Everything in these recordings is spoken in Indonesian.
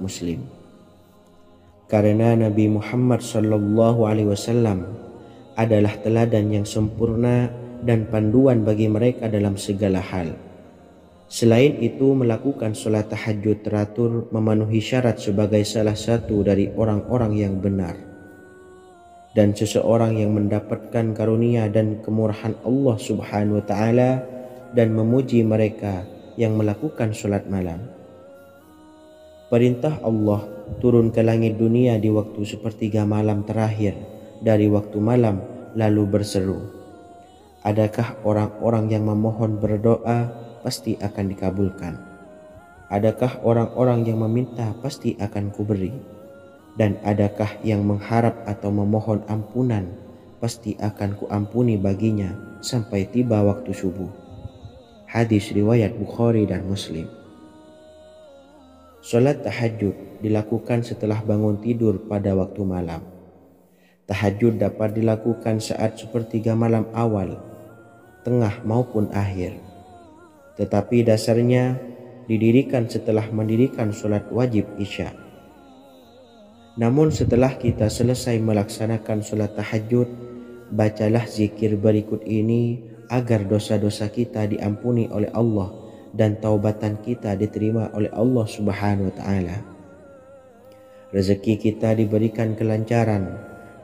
muslim. Karena Nabi Muhammad SAW adalah teladan yang sempurna dan panduan bagi mereka dalam segala hal. Selain itu, melakukan sholat tahajud teratur memenuhi syarat sebagai salah satu dari orang-orang yang benar. Dan seseorang yang mendapatkan karunia dan kemurahan Allah Subhanahu wa Ta'ala dan memuji mereka yang melakukan sholat malam. Perintah Allah turun ke langit dunia di waktu sepertiga malam terakhir dari waktu malam, lalu berseru, adakah orang-orang yang memohon berdoa pasti akan dikabulkan? Adakah orang-orang yang meminta pasti akan kuberi? Dan adakah yang mengharap atau memohon ampunan pasti akan kuampuni baginya sampai tiba waktu subuh. Hadis riwayat Bukhari dan Muslim. Sholat tahajud dilakukan setelah bangun tidur pada waktu malam. Tahajud dapat dilakukan saat sepertiga malam awal, tengah maupun akhir. Tetapi dasarnya didirikan setelah mendirikan sholat wajib isya. Namun setelah kita selesai melaksanakan sholat tahajud, bacalah zikir berikut ini agar dosa-dosa kita diampuni oleh Allah dan taubatan kita diterima oleh Allah Subhanahu wa Ta'ala. Rezeki kita diberikan kelancaran,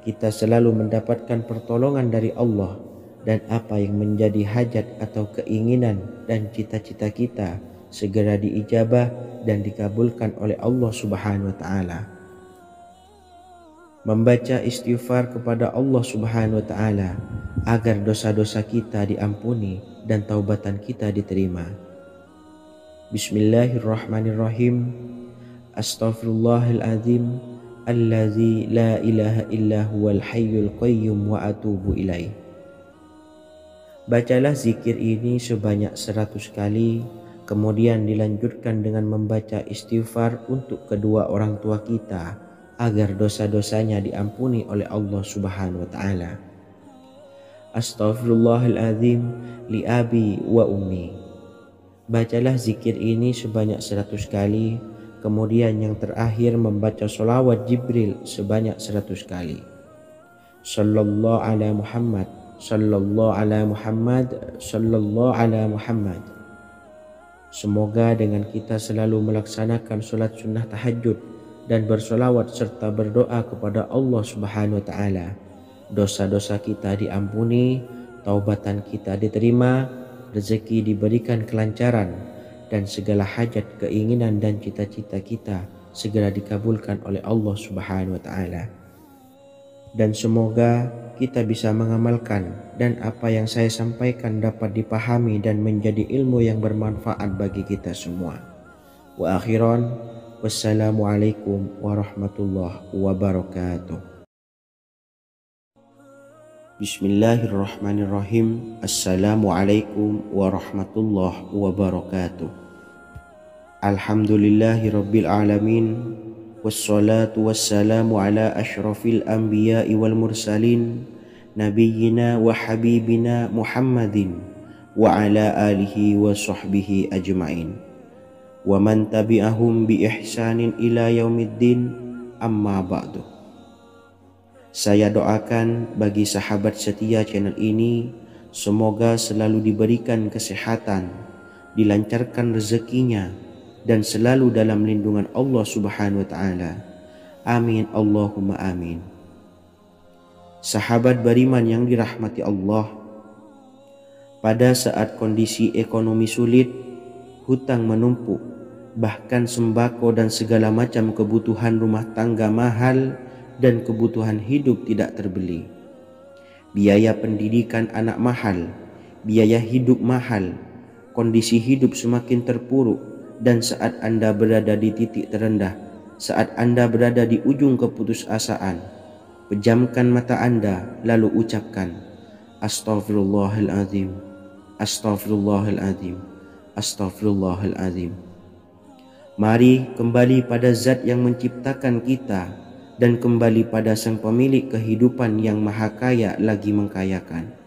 kita selalu mendapatkan pertolongan dari Allah, dan apa yang menjadi hajat atau keinginan dan cita-cita kita segera diijabah dan dikabulkan oleh Allah Subhanahu wa Ta'ala. Membaca istighfar kepada Allah Subhanahu wa Ta'ala agar dosa-dosa kita diampuni dan taubatan kita diterima. Bismillahirrahmanirrahim. Astaghfirullahaladzim allazi la ilaha illa huwal hayyul qayyum wa atubu ilaih. Bacalah zikir ini sebanyak 100 kali, kemudian dilanjutkan dengan membaca istighfar untuk kedua orang tua kita agar dosa-dosanya diampuni oleh Allah Subhanahu wa Ta'ala. Astaghfirullahaladzim li abi wa ummi. Bacalah zikir ini sebanyak 100 kali, kemudian yang terakhir membaca sholawat Jibril sebanyak 100 kali. Sallallahu ala Muhammad, sallallahu ala Muhammad, sallallahu ala Muhammad. Semoga dengan kita selalu melaksanakan sholat sunnah tahajud dan bersolawat serta berdoa kepada Allah Subhanahu wa Ta'ala, dosa-dosa kita diampuni, taubatan kita diterima, rezeki diberikan kelancaran, dan segala hajat, keinginan dan cita-cita kita segera dikabulkan oleh Allah Subhanahu wa Ta'ala. Dan semoga kita bisa mengamalkan dan apa yang saya sampaikan dapat dipahami dan menjadi ilmu yang bermanfaat bagi kita semua. Wa akhiran, wassalamualaikum warahmatullahi wabarakatuh. Bismillahirrahmanirrahim. Assalamualaikum warahmatullahi wabarakatuh. Alhamdulillahi rabbil alamin. Wassalatu wassalamu ala ashrafil anbiya'i wal mursalin, nabiyyina wa habibina Muhammadin wa ala alihi wa sahbihi ajma'in. Wa man tabi'ahum bi ihsanin ila yaumiddin, amma ba'du. Saya doakan bagi sahabat setia channel ini, semoga selalu diberikan kesehatan, dilancarkan rezekinya, dan selalu dalam lindungan Allah Subhanahu wa Ta'ala. Amin Allahumma amin. Sahabat beriman yang dirahmati Allah, pada saat kondisi ekonomi sulit, hutang menumpuk, bahkan sembako dan segala macam kebutuhan rumah tangga mahal dan kebutuhan hidup tidak terbeli. Biaya pendidikan anak mahal, biaya hidup mahal, kondisi hidup semakin terpuruk, dan saat Anda berada di titik terendah, saat Anda berada di ujung keputusasaan, pejamkan mata Anda lalu ucapkan, Astaghfirullahaladzim, Astaghfirullahaladzim, Astaghfirullahaladzim. Mari kembali pada Zat yang menciptakan kita dan kembali pada Sang Pemilik kehidupan yang maha kaya lagi mengkayakan.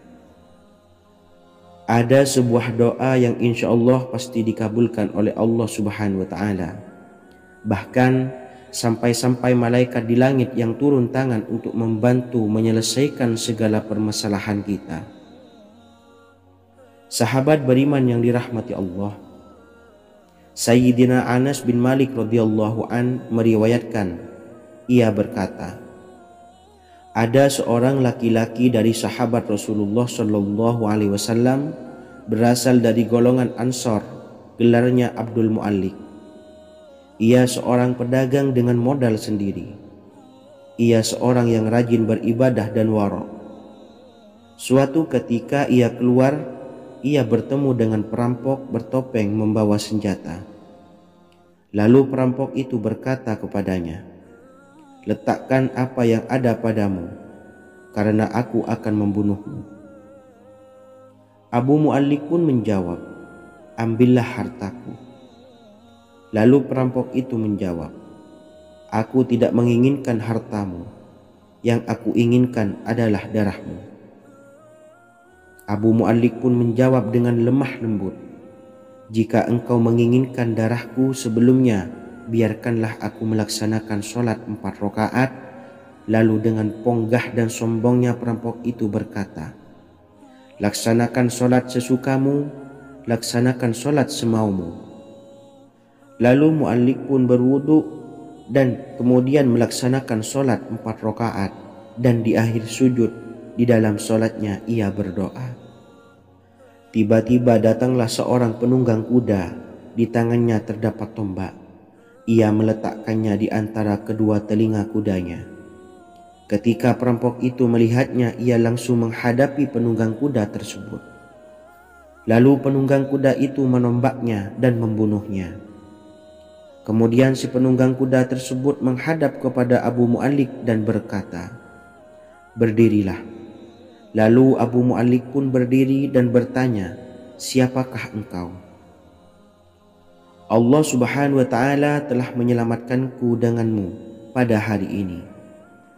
Ada sebuah doa yang insya Allah pasti dikabulkan oleh Allah Subhanahu wa Ta'ala. Bahkan sampai-sampai malaikat di langit yang turun tangan untuk membantu menyelesaikan segala permasalahan kita. Sahabat beriman yang dirahmati Allah, Sayyidina Anas bin Malik radhiyallahu an meriwayatkan, ia berkata, ada seorang laki-laki dari sahabat Rasulullah Shallallahu Alaihi Wasallam berasal dari golongan Ansor, gelarnya Abdul Mu'allik. Ia seorang pedagang dengan modal sendiri. Ia seorang yang rajin beribadah dan wara'. Suatu ketika ia keluar, ia bertemu dengan perampok bertopeng membawa senjata. Lalu perampok itu berkata kepadanya, letakkan apa yang ada padamu, karena aku akan membunuhmu. Abu Mu'allik pun menjawab, ambillah hartaku. Lalu perampok itu menjawab, aku tidak menginginkan hartamu, yang aku inginkan adalah darahmu. Abu Mu'allik pun menjawab dengan lemah lembut, jika engkau menginginkan darahku sebelumnya, biarkanlah aku melaksanakan sholat 4 rakaat. Lalu dengan ponggah dan sombongnya perampok itu berkata, laksanakan sholat sesukamu, laksanakan sholat semaumu. Lalu Mu'allik pun berwudu dan kemudian melaksanakan sholat 4 rakaat, dan di akhir sujud di dalam sholatnya ia berdoa. Tiba-tiba datanglah seorang penunggang kuda, di tangannya terdapat tombak. Ia meletakkannya di antara kedua telinga kudanya. Ketika perampok itu melihatnya, ia langsung menghadapi penunggang kuda tersebut. Lalu penunggang kuda itu menombaknya dan membunuhnya. Kemudian si penunggang kuda tersebut menghadap kepada Abu Mu'allik dan berkata, berdirilah. Lalu Abu Mu'allik pun berdiri dan bertanya, siapakah engkau? Allah Subhanahu wa ta'ala telah menyelamatkanku denganmu pada hari ini.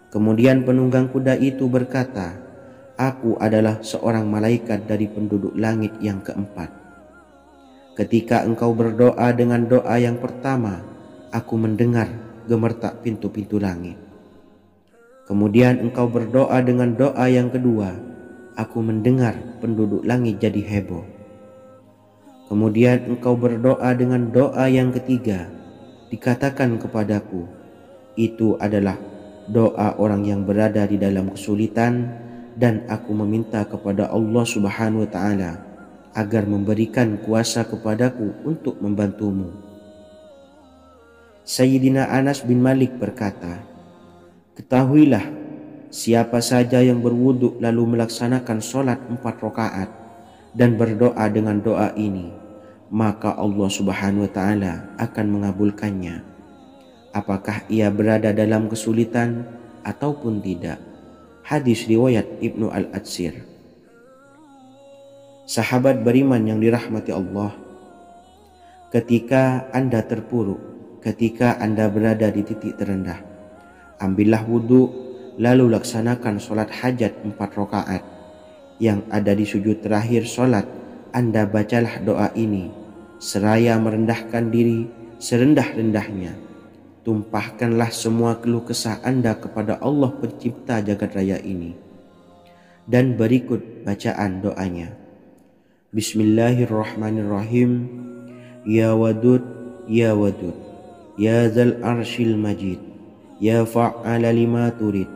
Kemudian penunggang kuda itu berkata, aku adalah seorang malaikat dari penduduk langit yang keempat. Ketika engkau berdoa dengan doa yang pertama, aku mendengar gemertak pintu-pintu langit. Kemudian engkau berdoa dengan doa yang kedua, aku mendengar penduduk langit jadi heboh. Kemudian engkau berdoa dengan doa yang ketiga, dikatakan kepadaku, itu adalah doa orang yang berada di dalam kesulitan, dan aku meminta kepada Allah Subhanahu wa ta'ala agar memberikan kuasa kepadaku untuk membantumu. Sayyidina Anas bin Malik berkata, ketahuilah, siapa saja yang berwudu lalu melaksanakan sholat 4 rakaat dan berdoa dengan doa ini, maka Allah Subhanahu wa ta'ala akan mengabulkannya, apakah ia berada dalam kesulitan ataupun tidak. Hadis riwayat Ibnu Al-Atsir. Sahabat beriman yang dirahmati Allah, ketika Anda terpuruk, ketika Anda berada di titik terendah, ambillah wudhu, lalu laksanakan sholat hajat 4 rakaat. Yang ada di sujud terakhir sholat, Anda bacalah doa ini, seraya merendahkan diri serendah-rendahnya. Tumpahkanlah semua keluh kesah Anda kepada Allah pencipta jagat raya ini. Dan berikut bacaan doanya. Bismillahirrahmanirrahim. Ya Wadud, Ya Wadud, Ya Dzal Arsyil Majid, Ya Fa'ala lima turid,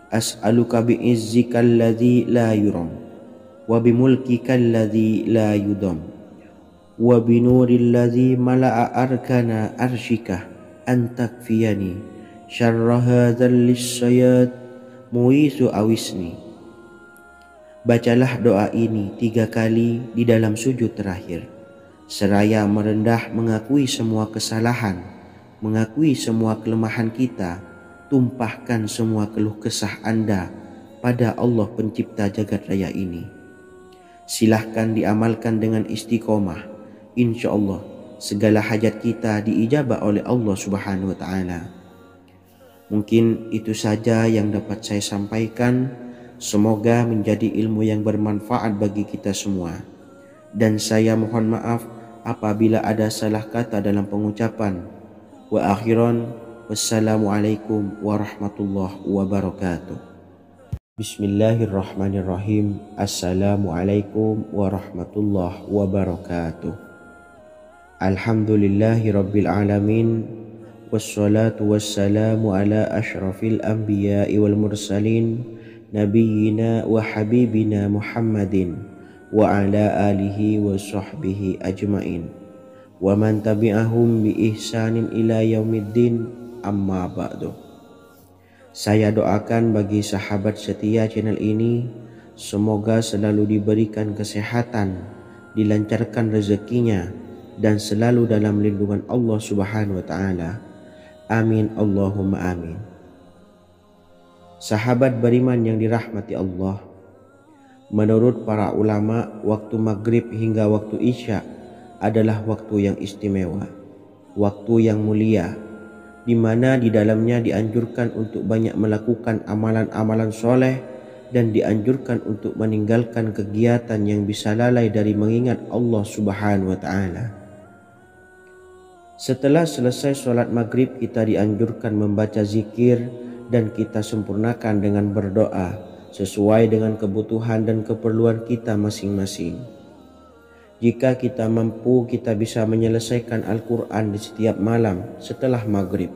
as'aluka bi'izzikal ladzi la yuram, wa bimulkikal ladzi la yudam, wa binuril ladzi mala'a arkana arsyikah, antakfiyani syarra hadzal lisyayat muisu awisni. Bacalah doa ini 3 kali di dalam sujud terakhir, seraya merendah mengakui semua kesalahan, mengakui semua kelemahan kita. Tumpahkan semua keluh kesah Anda pada Allah pencipta jagat raya ini. Silahkan diamalkan dengan istiqomah. Insya Allah segala hajat kita diijabah oleh Allah Subhanahu wa ta'ala. Mungkin itu saja yang dapat saya sampaikan. Semoga menjadi ilmu yang bermanfaat bagi kita semua. Dan saya mohon maaf apabila ada salah kata dalam pengucapan. Wa akhiran, Wassalamualaikum warahmatullahi wabarakatuh. Bismillahirrahmanirrahim. Assalamualaikum warahmatullahi wabarakatuh. Alhamdulillahi rabbil alamin. Wassalatu wassalamu ala ashrafil anbiya'i wal mursalin nabiyyina wa habibina Muhammadin wa ala alihi wa sahbihi ajmain wa man tabi'ahum bi ihsanin ila yaumiddin, amma ba'du. Saya doakan bagi sahabat setia channel ini, semoga selalu diberikan kesehatan, dilancarkan rezekinya, dan selalu dalam lindungan Allah Subhanahu wa Ta'ala. Amin Allahumma amin. Sahabat beriman yang dirahmati Allah, menurut para ulama, waktu maghrib hingga waktu isya adalah waktu yang istimewa, waktu yang mulia, di mana di dalamnya dianjurkan untuk banyak melakukan amalan-amalan soleh dan dianjurkan untuk meninggalkan kegiatan yang bisa lalai dari mengingat Allah Subhanahu wa Ta'ala. Setelah selesai sholat maghrib, kita dianjurkan membaca zikir dan kita sempurnakan dengan berdoa sesuai dengan kebutuhan dan keperluan kita masing-masing. Jika kita mampu, kita bisa menyelesaikan Al-Quran di setiap malam setelah maghrib.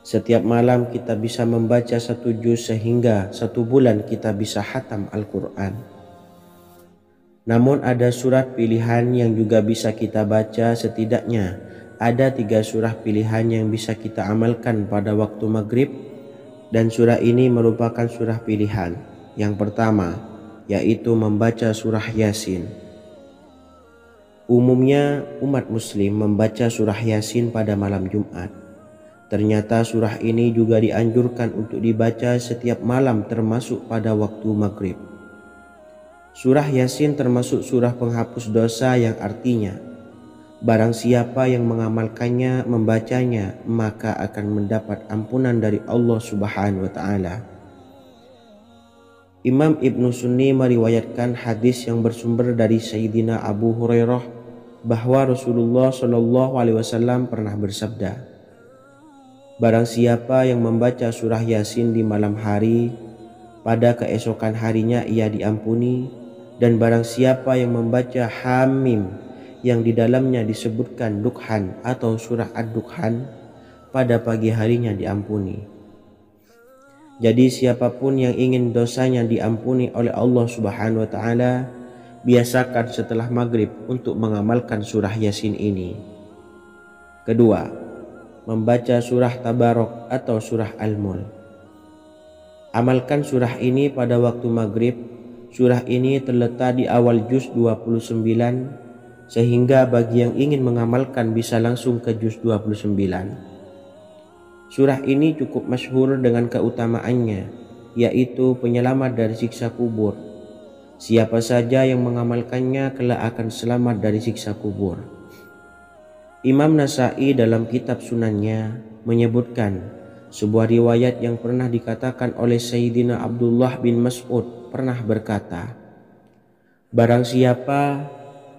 Setiap malam kita bisa membaca 1 juz sehingga 1 bulan kita bisa khatam Al-Quran. Namun ada surat pilihan yang juga bisa kita baca. Setidaknya ada 3 surah pilihan yang bisa kita amalkan pada waktu maghrib, dan surah ini merupakan surah pilihan. Yang pertama yaitu membaca surah Yasin. Umumnya umat muslim membaca surah Yasin pada malam Jumat. Ternyata surah ini juga dianjurkan untuk dibaca setiap malam termasuk pada waktu maghrib. Surah Yasin termasuk surah penghapus dosa yang artinya barang siapa yang mengamalkannya, membacanya, maka akan mendapat ampunan dari Allah Subhanahu wa Ta'ala. Imam Ibnu Sunni meriwayatkan hadis yang bersumber dari Sayyidina Abu Hurairah bahwa Rasulullah Shallallahu Alaihi Wasallam pernah bersabda, barang siapa yang membaca surah Yasin di malam hari, pada keesokan harinya ia diampuni, dan barang siapa yang membaca Hamim yang di dalamnya disebutkan Dukhan atau surah Ad-Dukhan, pada pagi harinya diampuni. Jadi siapapun yang ingin dosanya diampuni oleh Allah Subhanahu wa Ta'ala, biasakan setelah maghrib untuk mengamalkan surah Yasin ini. Kedua, membaca surah Tabarok atau surah Al-Mulk. Amalkan surah ini pada waktu maghrib. Surah ini terletak di awal juz 29, sehingga bagi yang ingin mengamalkan bisa langsung ke juz 29. Surah ini cukup masyhur dengan keutamaannya, yaitu penyelamat dari siksa kubur. Siapa saja yang mengamalkannya kelak akan selamat dari siksa kubur. Imam Nasa'i dalam kitab Sunannya menyebutkan sebuah riwayat yang pernah dikatakan oleh Sayyidina Abdullah bin Mas'ud pernah berkata, barang siapa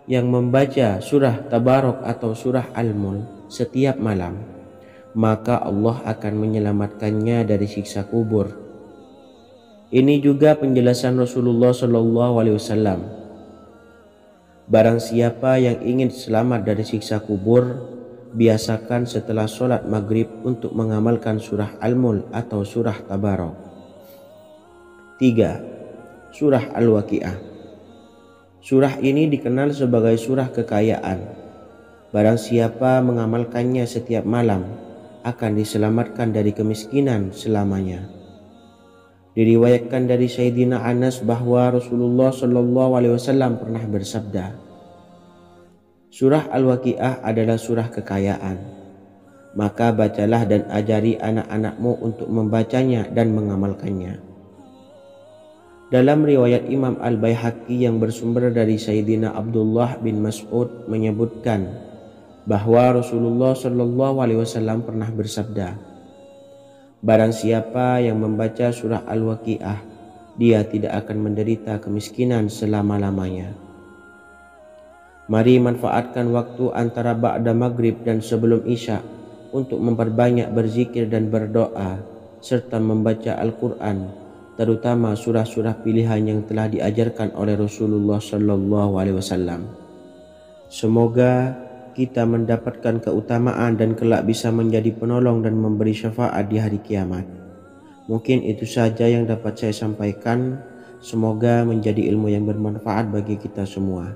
yang membaca surah Tabarok atau surah Al-Mulk setiap malam, maka Allah akan menyelamatkannya dari siksa kubur. Ini juga penjelasan Rasulullah Shallallahu Alaihi Wasallam. Barang siapa yang ingin selamat dari siksa kubur, biasakan setelah sholat maghrib untuk mengamalkan surah Al-Mulk atau surah Tabarok. 3. Surah Al-Waqiah. Surah ini dikenal sebagai surah kekayaan. Barang siapa mengamalkannya setiap malam, akan diselamatkan dari kemiskinan selamanya. Diriwayatkan dari Sayyidina Anas bahwa Rasulullah Shallallahu Alaihi Wasallam pernah bersabda, surah Al-Waqiah adalah surah kekayaan. Maka bacalah dan ajari anak-anakmu untuk membacanya dan mengamalkannya. Dalam riwayat Imam Al-Baihaqi yang bersumber dari Sayyidina Abdullah bin Mas'ud menyebutkan bahwa Rasulullah Shallallahu Alaihi Wasallam pernah bersabda, barang siapa yang membaca surah Al-Waqiah, dia tidak akan menderita kemiskinan selama-lamanya. Mari manfaatkan waktu antara ba'da maghrib dan sebelum isya untuk memperbanyak berzikir dan berdoa serta membaca Al-Quran, terutama surah-surah pilihan yang telah diajarkan oleh Rasulullah Sallallahu Alaihi Wasallam. Semoga kita mendapatkan keutamaan dan kelak bisa menjadi penolong dan memberi syafaat di hari kiamat. Mungkin itu saja yang dapat saya sampaikan. Semoga menjadi ilmu yang bermanfaat bagi kita semua.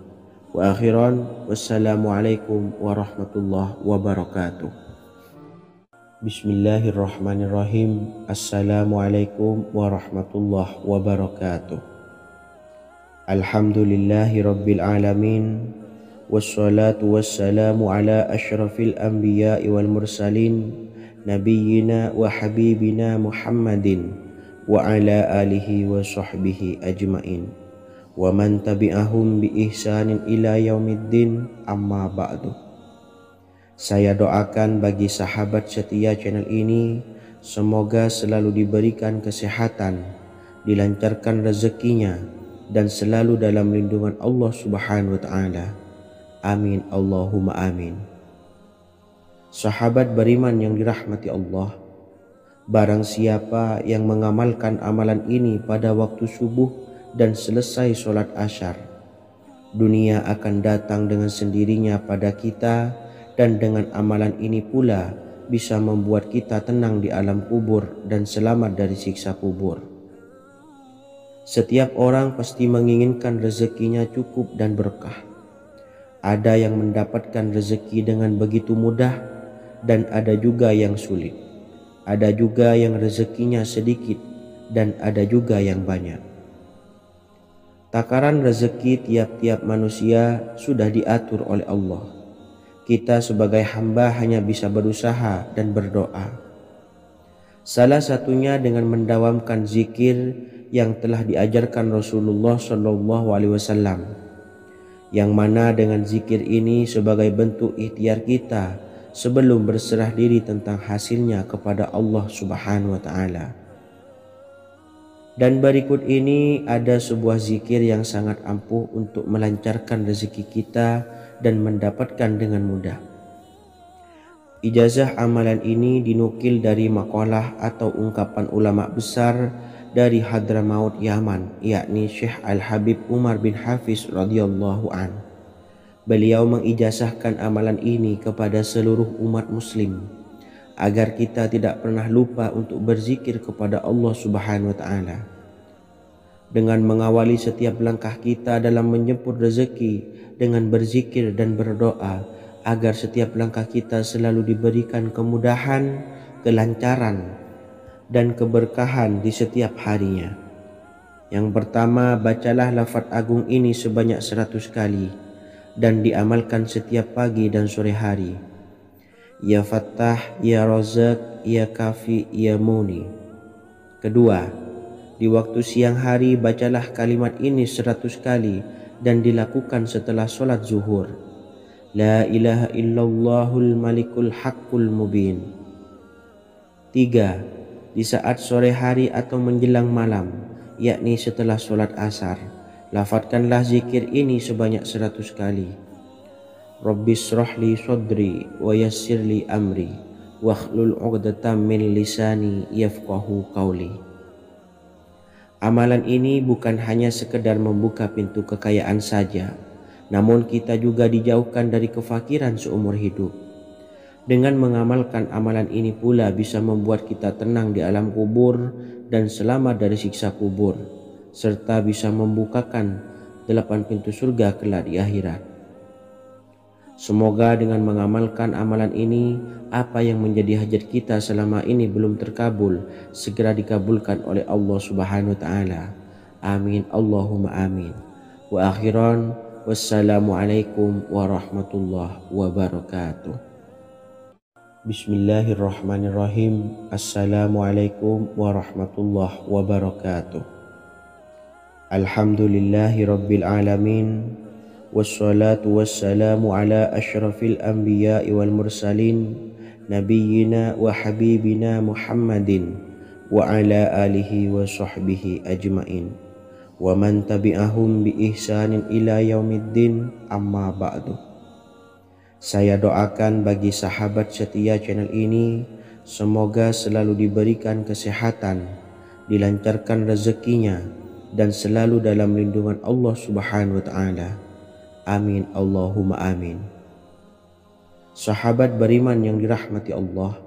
Wa akhiran, wassalamualaikum warahmatullahi wabarakatuh. Bismillahirrahmanirrahim. Assalamualaikum warahmatullahi wabarakatuh. Alhamdulillahi rabbil alamin. Wassalatu wassalamu ala ashrafil anbiya'i wal mursalin, nabiyyina wa habibina Muhammadin wa ala alihi wa sahbihi ajmain wa man tabi'ahum bi ihsanin ila yaumiddin, amma ba'du. Saya doakan bagi sahabat setia channel ini, semoga selalu diberikan kesehatan, dilancarkan rezekinya, dan selalu dalam lindungan Allah Subhanahu wa ta'ala. Amin Allahumma amin. Sahabat beriman yang dirahmati Allah, barang siapa yang mengamalkan amalan ini pada waktu subuh dan selesai sholat asyar, dunia akan datang dengan sendirinya pada kita, dan dengan amalan ini pula bisa membuat kita tenang di alam kubur dan selamat dari siksa kubur. Setiap orang pasti menginginkan rezekinya cukup dan berkah. Ada yang mendapatkan rezeki dengan begitu mudah, dan ada juga yang sulit. Ada juga yang rezekinya sedikit, dan ada juga yang banyak. Takaran rezeki tiap-tiap manusia sudah diatur oleh Allah. Kita sebagai hamba hanya bisa berusaha dan berdoa. Salah satunya dengan mendawamkan zikir yang telah diajarkan Rasulullah Sallallahu Alaihi Wasallam, yang mana dengan zikir ini sebagai bentuk ikhtiar kita sebelum berserah diri tentang hasilnya kepada Allah Subhanahu wa ta'ala. Dan berikut ini ada sebuah zikir yang sangat ampuh untuk melancarkan rezeki kita dan mendapatkan dengan mudah. Ijazah amalan ini dinukil dari makalah atau ungkapan ulama besar dari Hadramaut Yaman, yakni Syekh Al-Habib Umar bin Hafiz radhiyallahu an. Beliau mengijazahkan amalan ini kepada seluruh umat muslim agar kita tidak pernah lupa untuk berzikir kepada Allah Subhanahu wa ta'ala. Dengan mengawali setiap langkah kita dalam menjemput rezeki dengan berzikir dan berdoa agar setiap langkah kita selalu diberikan kemudahan, kelancaran, dan keberkahan di setiap harinya. Yang pertama, bacalah lafaz agung ini sebanyak 100 kali dan diamalkan setiap pagi dan sore hari. Ya Fattah, Ya Razak, Ya Kafi, Ya Muni. Kedua, di waktu siang hari bacalah kalimat ini 100 kali dan dilakukan setelah sholat zuhur. La ilaha illallahul malikul haqqul mubin. Tiga, di saat sore hari atau menjelang malam, yakni setelah sholat asar, lafadzkanlah zikir ini sebanyak 100 kali. Rabbis shrahli sodri wa yassirli amri wakhlul 'uqdatam min lisani yafqahu qawli. Amalan ini bukan hanya sekedar membuka pintu kekayaan saja, namun kita juga dijauhkan dari kefakiran seumur hidup. Dengan mengamalkan amalan ini pula bisa membuat kita tenang di alam kubur dan selamat dari siksa kubur, serta bisa membukakan 8 pintu surga kelak di akhirat. Semoga dengan mengamalkan amalan ini, apa yang menjadi hajat kita selama ini belum terkabul, segera dikabulkan oleh Allah Subhanahu wa ta'ala. Amin Allahumma amin. Wa akhiran, wassalamualaikum warahmatullahi wabarakatuh. Bismillahirrahmanirrahim. Assalamualaikum warahmatullahi wabarakatuh. Alhamdulillahi rabbil alamin. Wassalatu wassalamu ala ashrafil anbiya'i wal mursalin, nabiyyina wa habibina Muhammadin wa ala alihi wa sahbihi ajmain wa man tabi'ahum bi ihsanin ila yaumiddin, amma ba'du. Saya doakan bagi sahabat setia channel ini, semoga selalu diberikan kesehatan, dilancarkan rezekinya, dan selalu dalam lindungan Allah Subhanahu wa Ta'ala. Amin Allahumma amin. Sahabat beriman yang dirahmati Allah,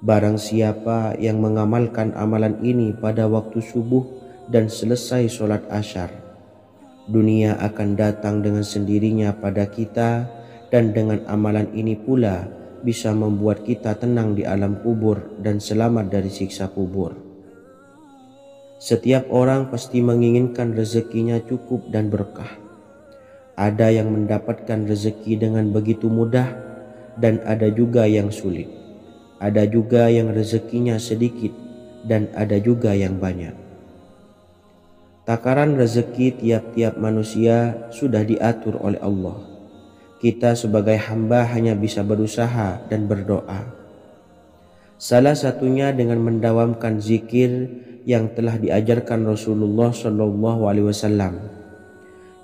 barang siapa yang mengamalkan amalan ini pada waktu subuh dan selesai sholat asyar, dunia akan datang dengan sendirinya pada kita, dan dengan amalan ini pula bisa membuat kita tenang di alam kubur dan selamat dari siksa kubur. Setiap orang pasti menginginkan rezekinya cukup dan berkah. Ada yang mendapatkan rezeki dengan begitu mudah, dan ada juga yang sulit. Ada juga yang rezekinya sedikit, dan ada juga yang banyak. Takaran rezeki tiap-tiap manusia sudah diatur oleh Allah. Kita sebagai hamba hanya bisa berusaha dan berdoa. Salah satunya dengan mendawamkan zikir yang telah diajarkan Rasulullah SAW,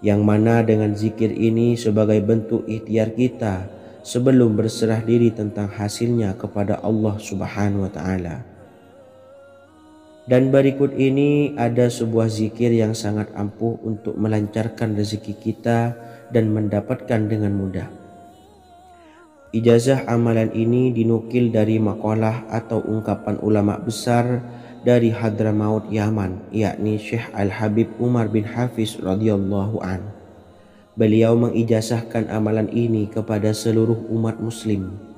yang mana dengan zikir ini sebagai bentuk ikhtiar kita sebelum berserah diri tentang hasilnya kepada Allah Subhanahu wa Ta'ala. Dan berikut ini ada sebuah zikir yang sangat ampuh untuk melancarkan rezeki kita dan mendapatkan dengan mudah. Ijazah amalan ini dinukil dari makalah atau ungkapan ulama besar dari Hadramaut Yaman, yakni Syekh Al-Habib Umar bin Hafiz radhiyallahu an. Beliau mengijazahkan amalan ini kepada seluruh umat muslim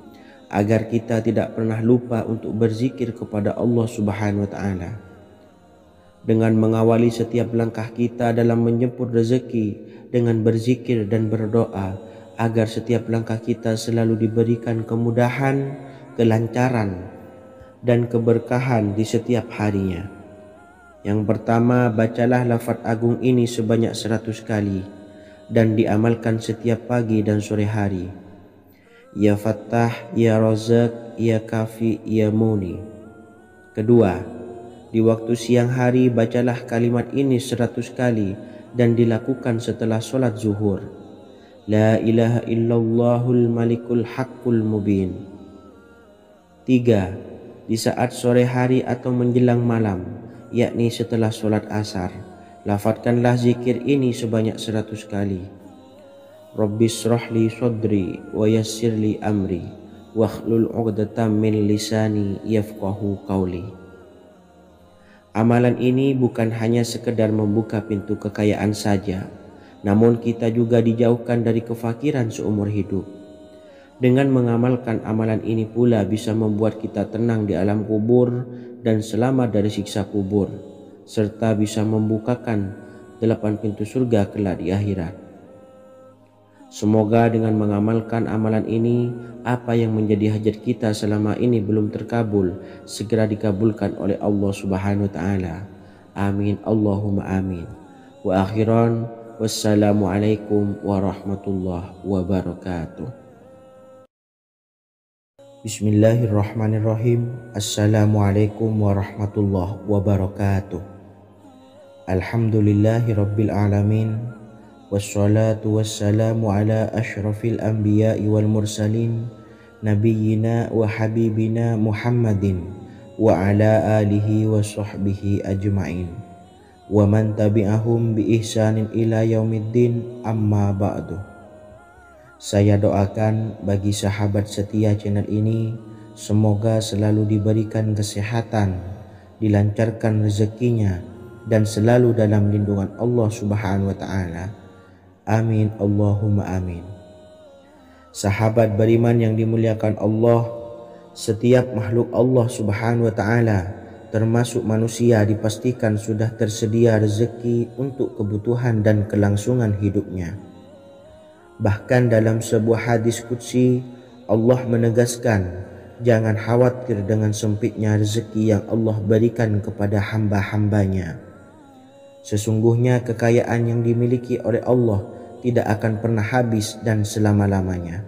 agar kita tidak pernah lupa untuk berzikir kepada Allah Subhanahu wa Ta'ala. Dengan mengawali setiap langkah kita dalam menjemput rezeki dengan berzikir dan berdoa agar setiap langkah kita selalu diberikan kemudahan, kelancaran, dan keberkahan di setiap harinya. Yang pertama, bacalah lafaz agung ini sebanyak 100 kali dan diamalkan setiap pagi dan sore hari. Ya Fattah, Ya Razak, Ya Kafi, Ya Muni. Kedua, di waktu siang hari bacalah kalimat ini 100 kali dan dilakukan setelah sholat zuhur. La ilaha illallahul malikul haqqul mubin. 3. Di saat sore hari atau menjelang malam, yakni setelah sholat asar, lafadzkanlah zikir ini sebanyak 100 kali. Rabbis shrahli sodri wa yassirli amri wakhlul 'uqdatam min lisani yafqahu qawli. Amalan ini bukan hanya sekedar membuka pintu kekayaan saja, namun kita juga dijauhkan dari kefakiran seumur hidup. Dengan mengamalkan amalan ini pula bisa membuat kita tenang di alam kubur dan selamat dari siksa kubur, serta bisa membukakan 8 pintu surga kelak di akhirat. Semoga dengan mengamalkan amalan ini, apa yang menjadi hajat kita selama ini belum terkabul, segera dikabulkan oleh Allah Subhanahu wa Ta'ala. Amin Allahumma amin. Wa akhiran, wassalamualaikum warahmatullahi wabarakatuh. Bismillahirrahmanirrahim. Assalamualaikum warahmatullahi wabarakatuh. Alhamdulillahi rabbil alamin. Wassalatu wassalamu ala ashrafil anbiya'i wal mursalin nabiyyina wa habibina Muhammadin wa ala alihi wa sahbihi ajma'in wa man tabi'ahum bi ihsanin ila yaumiddin, amma ba'du. Saya doakan bagi sahabat setia channel ini, semoga selalu diberikan kesehatan, dilancarkan rezekinya, dan selalu dalam lindungan Allah Subhanahu wa Ta'ala. Amin Allahumma amin. Sahabat beriman yang dimuliakan Allah, setiap makhluk Allah Subhanahu wa Ta'ala termasuk manusia dipastikan sudah tersedia rezeki untuk kebutuhan dan kelangsungan hidupnya. Bahkan dalam sebuah hadis qudsi, Allah menegaskan, jangan khawatir dengan sempitnya rezeki yang Allah berikan kepada hamba-hambanya. Sesungguhnya kekayaan yang dimiliki oleh Allah tidak akan pernah habis dan selama-lamanya.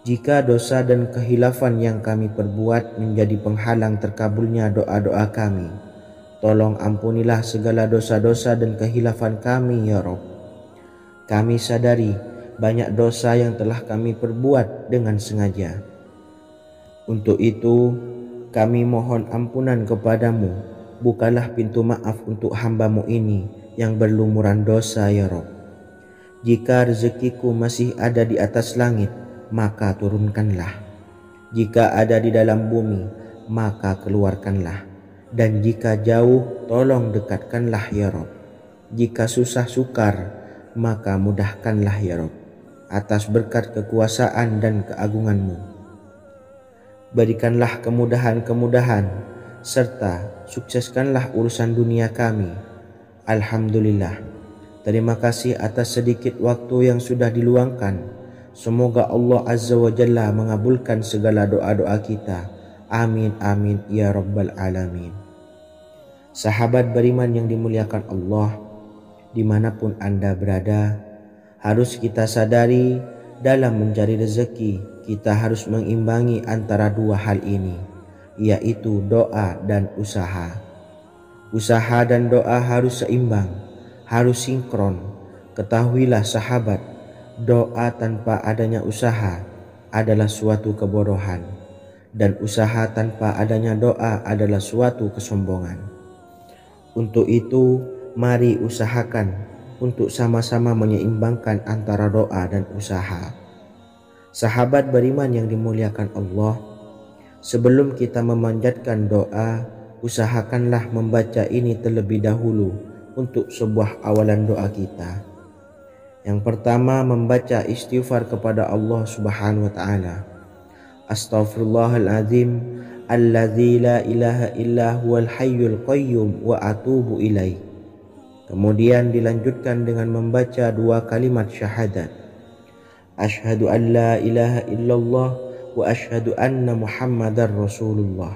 Jika dosa dan kehilafan yang kami perbuat menjadi penghalang terkabulnya doa-doa kami, tolong ampunilah segala dosa-dosa dan kehilafan kami ya Rabb. Kami sadari banyak dosa yang telah kami perbuat dengan sengaja. Untuk itu kami mohon ampunan kepadamu, bukalah pintu maaf untuk hamba-Mu ini yang berlumuran dosa ya Rabb. Jika rezekiku masih ada di atas langit, maka turunkanlah. Jika ada di dalam bumi, maka keluarkanlah. Dan jika jauh, tolong dekatkanlah ya Rabb. Jika susah sukar, maka mudahkanlah ya Rabb, atas berkat kekuasaan dan keagungan-Mu. Berikanlah kemudahan-kemudahan, serta sukseskanlah urusan dunia kami. Alhamdulillah. Terima kasih atas sedikit waktu yang sudah diluangkan. Semoga Allah Azza wa Jalla mengabulkan segala doa-doa kita. Amin amin ya rabbal alamin. Sahabat beriman yang dimuliakan Allah, dimanapun Anda berada, harus kita sadari dalam mencari rezeki kita harus mengimbangi antara dua hal ini, yaitu doa dan usaha. Usaha dan doa harus seimbang, harus sinkron. Ketahuilah sahabat, doa tanpa adanya usaha adalah suatu kebodohan, dan usaha tanpa adanya doa adalah suatu kesombongan. Untuk itu, mari usahakan untuk sama-sama menyeimbangkan antara doa dan usaha. Sahabat beriman yang dimuliakan Allah, sebelum kita memanjatkan doa, usahakanlah membaca ini terlebih dahulu untuk sebuah awalan doa kita. Yang pertama, membaca istighfar kepada Allah Subhanahu wa taala. Astaghfirullahaladzim alladzi la ilaha illa huwal hayyul qayyum wa atubu ilaih. Kemudian dilanjutkan dengan membaca dua kalimat syahadat. Asyhadu an la ilaha illallah wa asyhadu anna Muhammadar Rasulullah.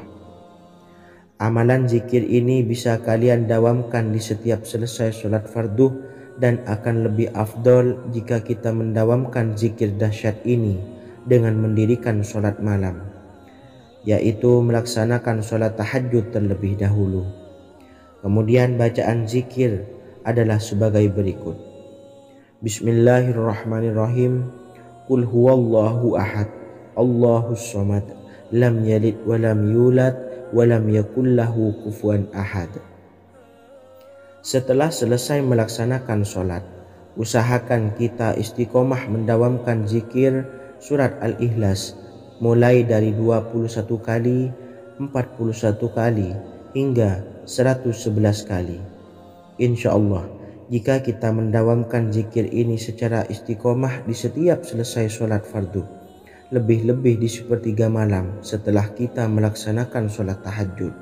Amalan zikir ini bisa kalian dawamkan di setiap selesai sholat fardu, dan akan lebih afdol jika kita mendawamkan zikir dahsyat ini dengan mendirikan sholat malam, yaitu melaksanakan sholat tahajud terlebih dahulu. Kemudian bacaan zikir adalah sebagai berikut. Bismillahirrahmanirrahim. Qul huwallahu ahad, Allahus samad, lam yalid wa lam yulad wa lam yakul lahu kufuwan ahad. Setelah selesai melaksanakan sholat, usahakan kita istiqomah mendawamkan zikir surat Al-Ikhlas mulai dari 21 kali, 41 kali, hingga 111 kali. Insya Allah, jika kita mendawamkan zikir ini secara istiqomah di setiap selesai sholat fardu, lebih-lebih di sepertiga malam setelah kita melaksanakan sholat tahajud,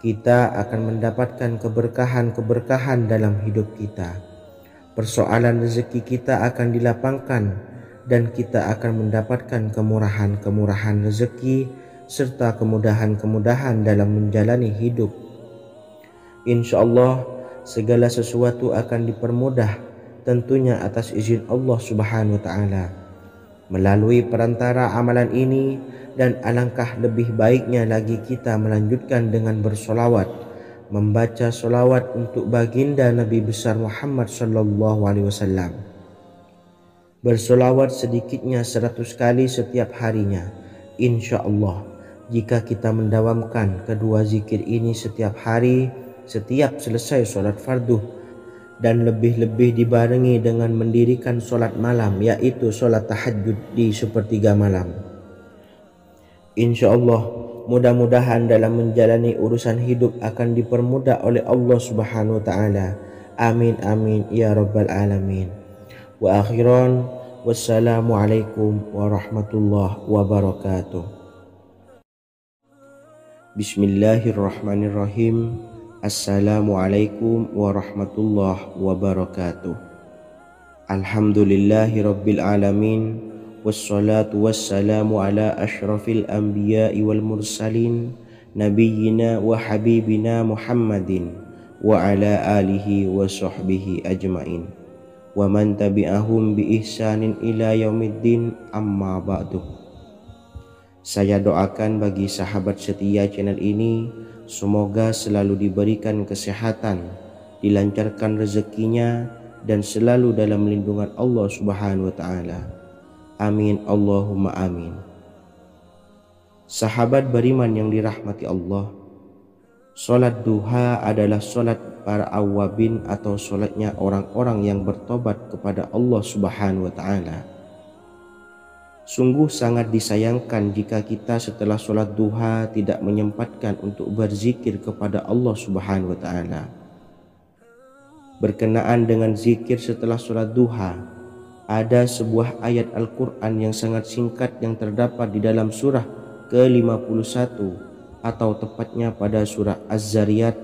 kita akan mendapatkan keberkahan-keberkahan dalam hidup kita. Persoalan rezeki kita akan dilapangkan, dan kita akan mendapatkan kemurahan-kemurahan rezeki serta kemudahan-kemudahan dalam menjalani hidup. Insya Allah segala sesuatu akan dipermudah, tentunya atas izin Allah Subhanahu wa taala. Melalui perantara amalan ini, dan alangkah lebih baiknya lagi kita melanjutkan dengan bersolawat, membaca solawat untuk baginda Nabi besar Muhammad sallallahu alaihi wasallam. Bersolawat sedikitnya 100 kali setiap harinya. Insya Allah, jika kita mendawamkan kedua zikir ini setiap hari, setiap selesai sholat fardu, dan lebih-lebih dibarengi dengan mendirikan sholat malam, yaitu sholat tahajud di sepertiga malam, insya Allah mudah-mudahan dalam menjalani urusan hidup akan dipermudah oleh Allah Subhanahu wa taala. Amin amin ya rabbal alamin. Wa akhiran, wassalamualaikum warahmatullahi wabarakatuh. Bismillahirrahmanirrahim. Assalamualaikum warahmatullahi wabarakatuh. Alhamdulillahi rabbil alamin. Wassalatu wassalamu ala ashrafil anbiya'i wal mursalin, nabiyyina wa habibina Muhammadin wa ala alihi wa sahbihi ajmain, wa man tabi'ahum bi ihsanin ila yaumiddin, amma ba'du. Saya doakan bagi sahabat setia channel ini, semoga selalu diberikan kesehatan, dilancarkan rezekinya, dan selalu dalam lindungan Allah Subhanahu wa taala. Amin Allahumma amin. Sahabat beriman yang dirahmati Allah, salat duha adalah salat para awabin atau salatnya orang-orang yang bertobat kepada Allah Subhanahu wa taala. Sungguh sangat disayangkan jika kita setelah sholat duha tidak menyempatkan untuk berzikir kepada Allah Subhanahu wa taala. Berkenaan dengan zikir setelah sholat duha, ada sebuah ayat Al-Quran yang sangat singkat yang terdapat di dalam surah ke-51 atau tepatnya pada surah Az-Zariyat,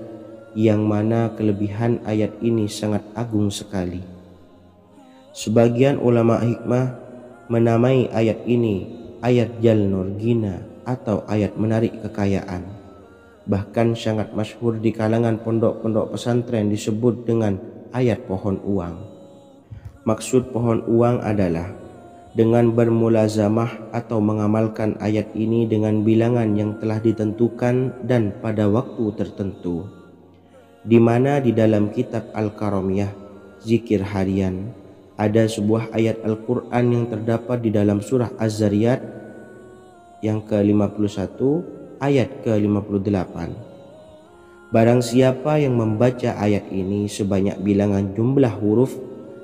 yang mana kelebihan ayat ini sangat agung sekali. Sebagian ulama hikmah menamai ayat ini ayat Jalnur Gina atau ayat menarik kekayaan. Bahkan sangat masyhur di kalangan pondok-pondok pesantren disebut dengan ayat pohon uang. Maksud pohon uang adalah dengan bermulazamah atau mengamalkan ayat ini dengan bilangan yang telah ditentukan dan pada waktu tertentu, di mana di dalam kitab Al-Karamiyah zikir harian ada sebuah ayat Al-Quran yang terdapat di dalam surah Az-Zariyat yang ke-51 ayat ke-58. Barang siapa yang membaca ayat ini sebanyak bilangan jumlah huruf,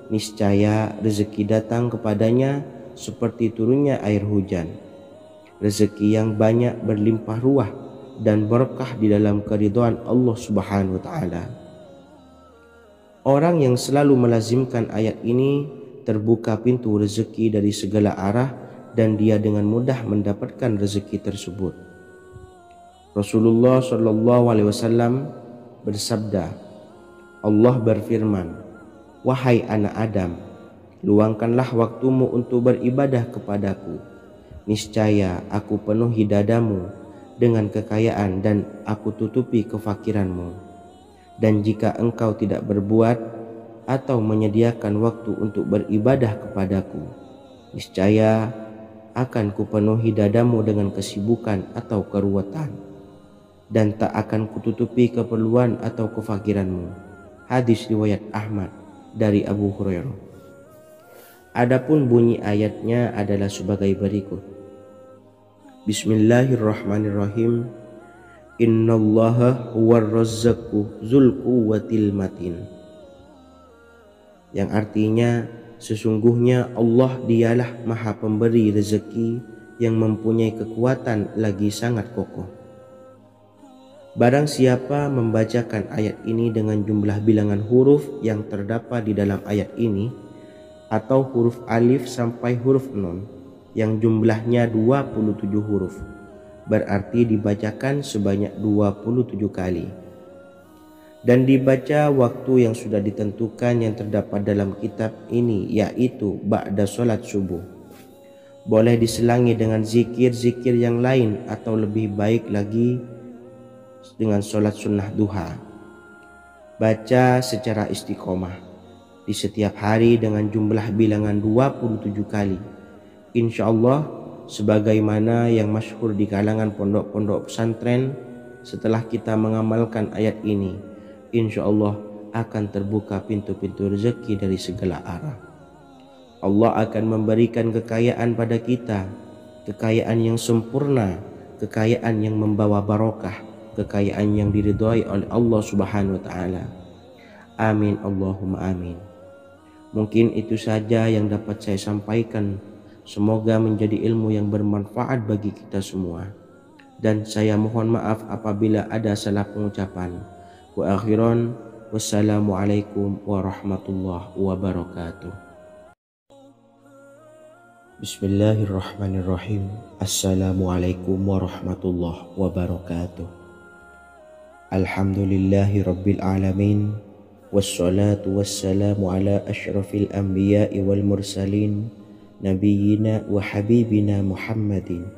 niscaya rezeki datang kepadanya seperti turunnya air hujan. Rezeki yang banyak berlimpah ruah dan berkah di dalam keridhaan Allah Subhanahu wa taala. Orang yang selalu melazimkan ayat ini terbuka pintu rezeki dari segala arah dan dia dengan mudah mendapatkan rezeki tersebut. Rasulullah SAW bersabda, Allah berfirman, "Wahai anak Adam, luangkanlah waktumu untuk beribadah kepadaku. Niscaya aku penuhi dadamu dengan kekayaan dan aku tutupi kefakiranmu. Dan jika engkau tidak berbuat atau menyediakan waktu untuk beribadah kepadaku, niscaya akan kupenuhi dadamu dengan kesibukan atau keruwetan, dan tak akan kututupi keperluan atau kefakiranmu." Hadis riwayat Ahmad dari Abu Hurairah. Adapun bunyi ayatnya adalah sebagai berikut. Bismillahirrahmanirrahim. Innallaha huwar razzaqu dzul quwwatil matin. Yang artinya, sesungguhnya Allah dialah maha pemberi rezeki yang mempunyai kekuatan lagi sangat kokoh. Barang siapa membacakan ayat ini dengan jumlah bilangan huruf yang terdapat di dalam ayat ini, atau huruf alif sampai huruf nun yang jumlahnya 27 huruf, berarti dibacakan sebanyak 27 kali, dan dibaca waktu yang sudah ditentukan yang terdapat dalam kitab ini, yaitu ba'da sholat subuh. Boleh diselangi dengan zikir-zikir yang lain atau lebih baik lagi dengan sholat sunnah duha. Baca secara istiqomah di setiap hari dengan jumlah bilangan 27 kali. Insya Allah, sebagaimana yang masyhur di kalangan pondok-pondok pesantren, setelah kita mengamalkan ayat ini, insya Allah akan terbuka pintu-pintu rezeki dari segala arah. Allah akan memberikan kekayaan pada kita, kekayaan yang sempurna, kekayaan yang membawa barokah, kekayaan yang diridhai oleh Allah Subhanahu wa taala. Amin Allahumma amin. Mungkin itu saja yang dapat saya sampaikan. Semoga menjadi ilmu yang bermanfaat bagi kita semua. Dan saya mohon maaf apabila ada salah pengucapan. Wa akhiran, wassalamualaikum warahmatullahi wabarakatuh. Bismillahirrahmanirrahim. Assalamualaikum warahmatullahi wabarakatuh. Alhamdulillahi rabbil alamin. Wassalatu wassalamu ala asyrafil anbiya'i wal mursalin, Nabiyyina wa habibina Muhammadin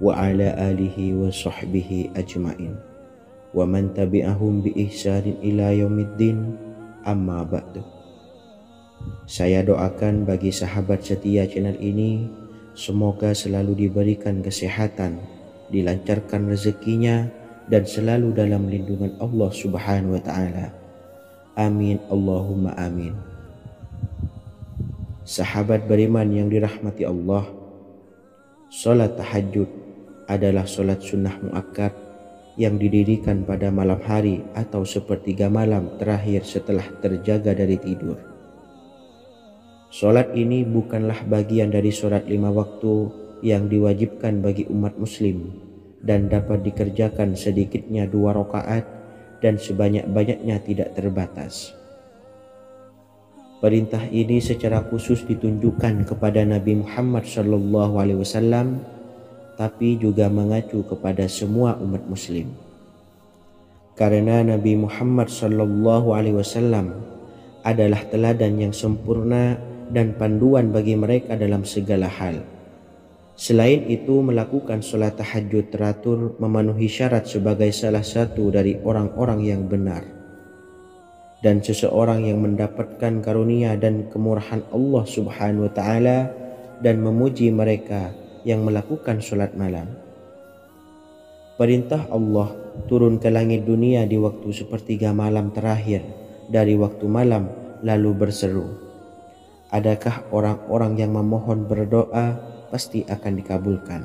wa ala alihi wa sahbihi ajmain wa man tabi'ahum bi ihsanin ila yaumiddin, amma ba'du. Saya doakan bagi sahabat setia channel ini, semoga selalu diberikan kesehatan, dilancarkan rezekinya, dan selalu dalam lindungan Allah Subhanahu wa taala. Amin Allahumma amin. Sahabat beriman yang dirahmati Allah, sholat tahajud adalah sholat sunnah muakkad yang didirikan pada malam hari atau sepertiga malam terakhir setelah terjaga dari tidur. Sholat ini bukanlah bagian dari sholat 5 waktu yang diwajibkan bagi umat muslim dan dapat dikerjakan sedikitnya 2 rakaat dan sebanyak-banyaknya tidak terbatas. Perintah ini secara khusus ditunjukkan kepada Nabi Muhammad SAW, tapi juga mengacu kepada semua umat muslim. Karena Nabi Muhammad SAW adalah teladan yang sempurna dan panduan bagi mereka dalam segala hal. Selain itu, melakukan sholat tahajud teratur memenuhi syarat sebagai salah satu dari orang-orang yang benar. Dan seseorang yang mendapatkan karunia dan kemurahan Allah Subhanahu wa Ta'ala dan memuji mereka yang melakukan sholat malam. Perintah Allah turun ke langit dunia di waktu sepertiga malam terakhir dari waktu malam, lalu berseru, "Adakah orang-orang yang memohon berdoa pasti akan dikabulkan?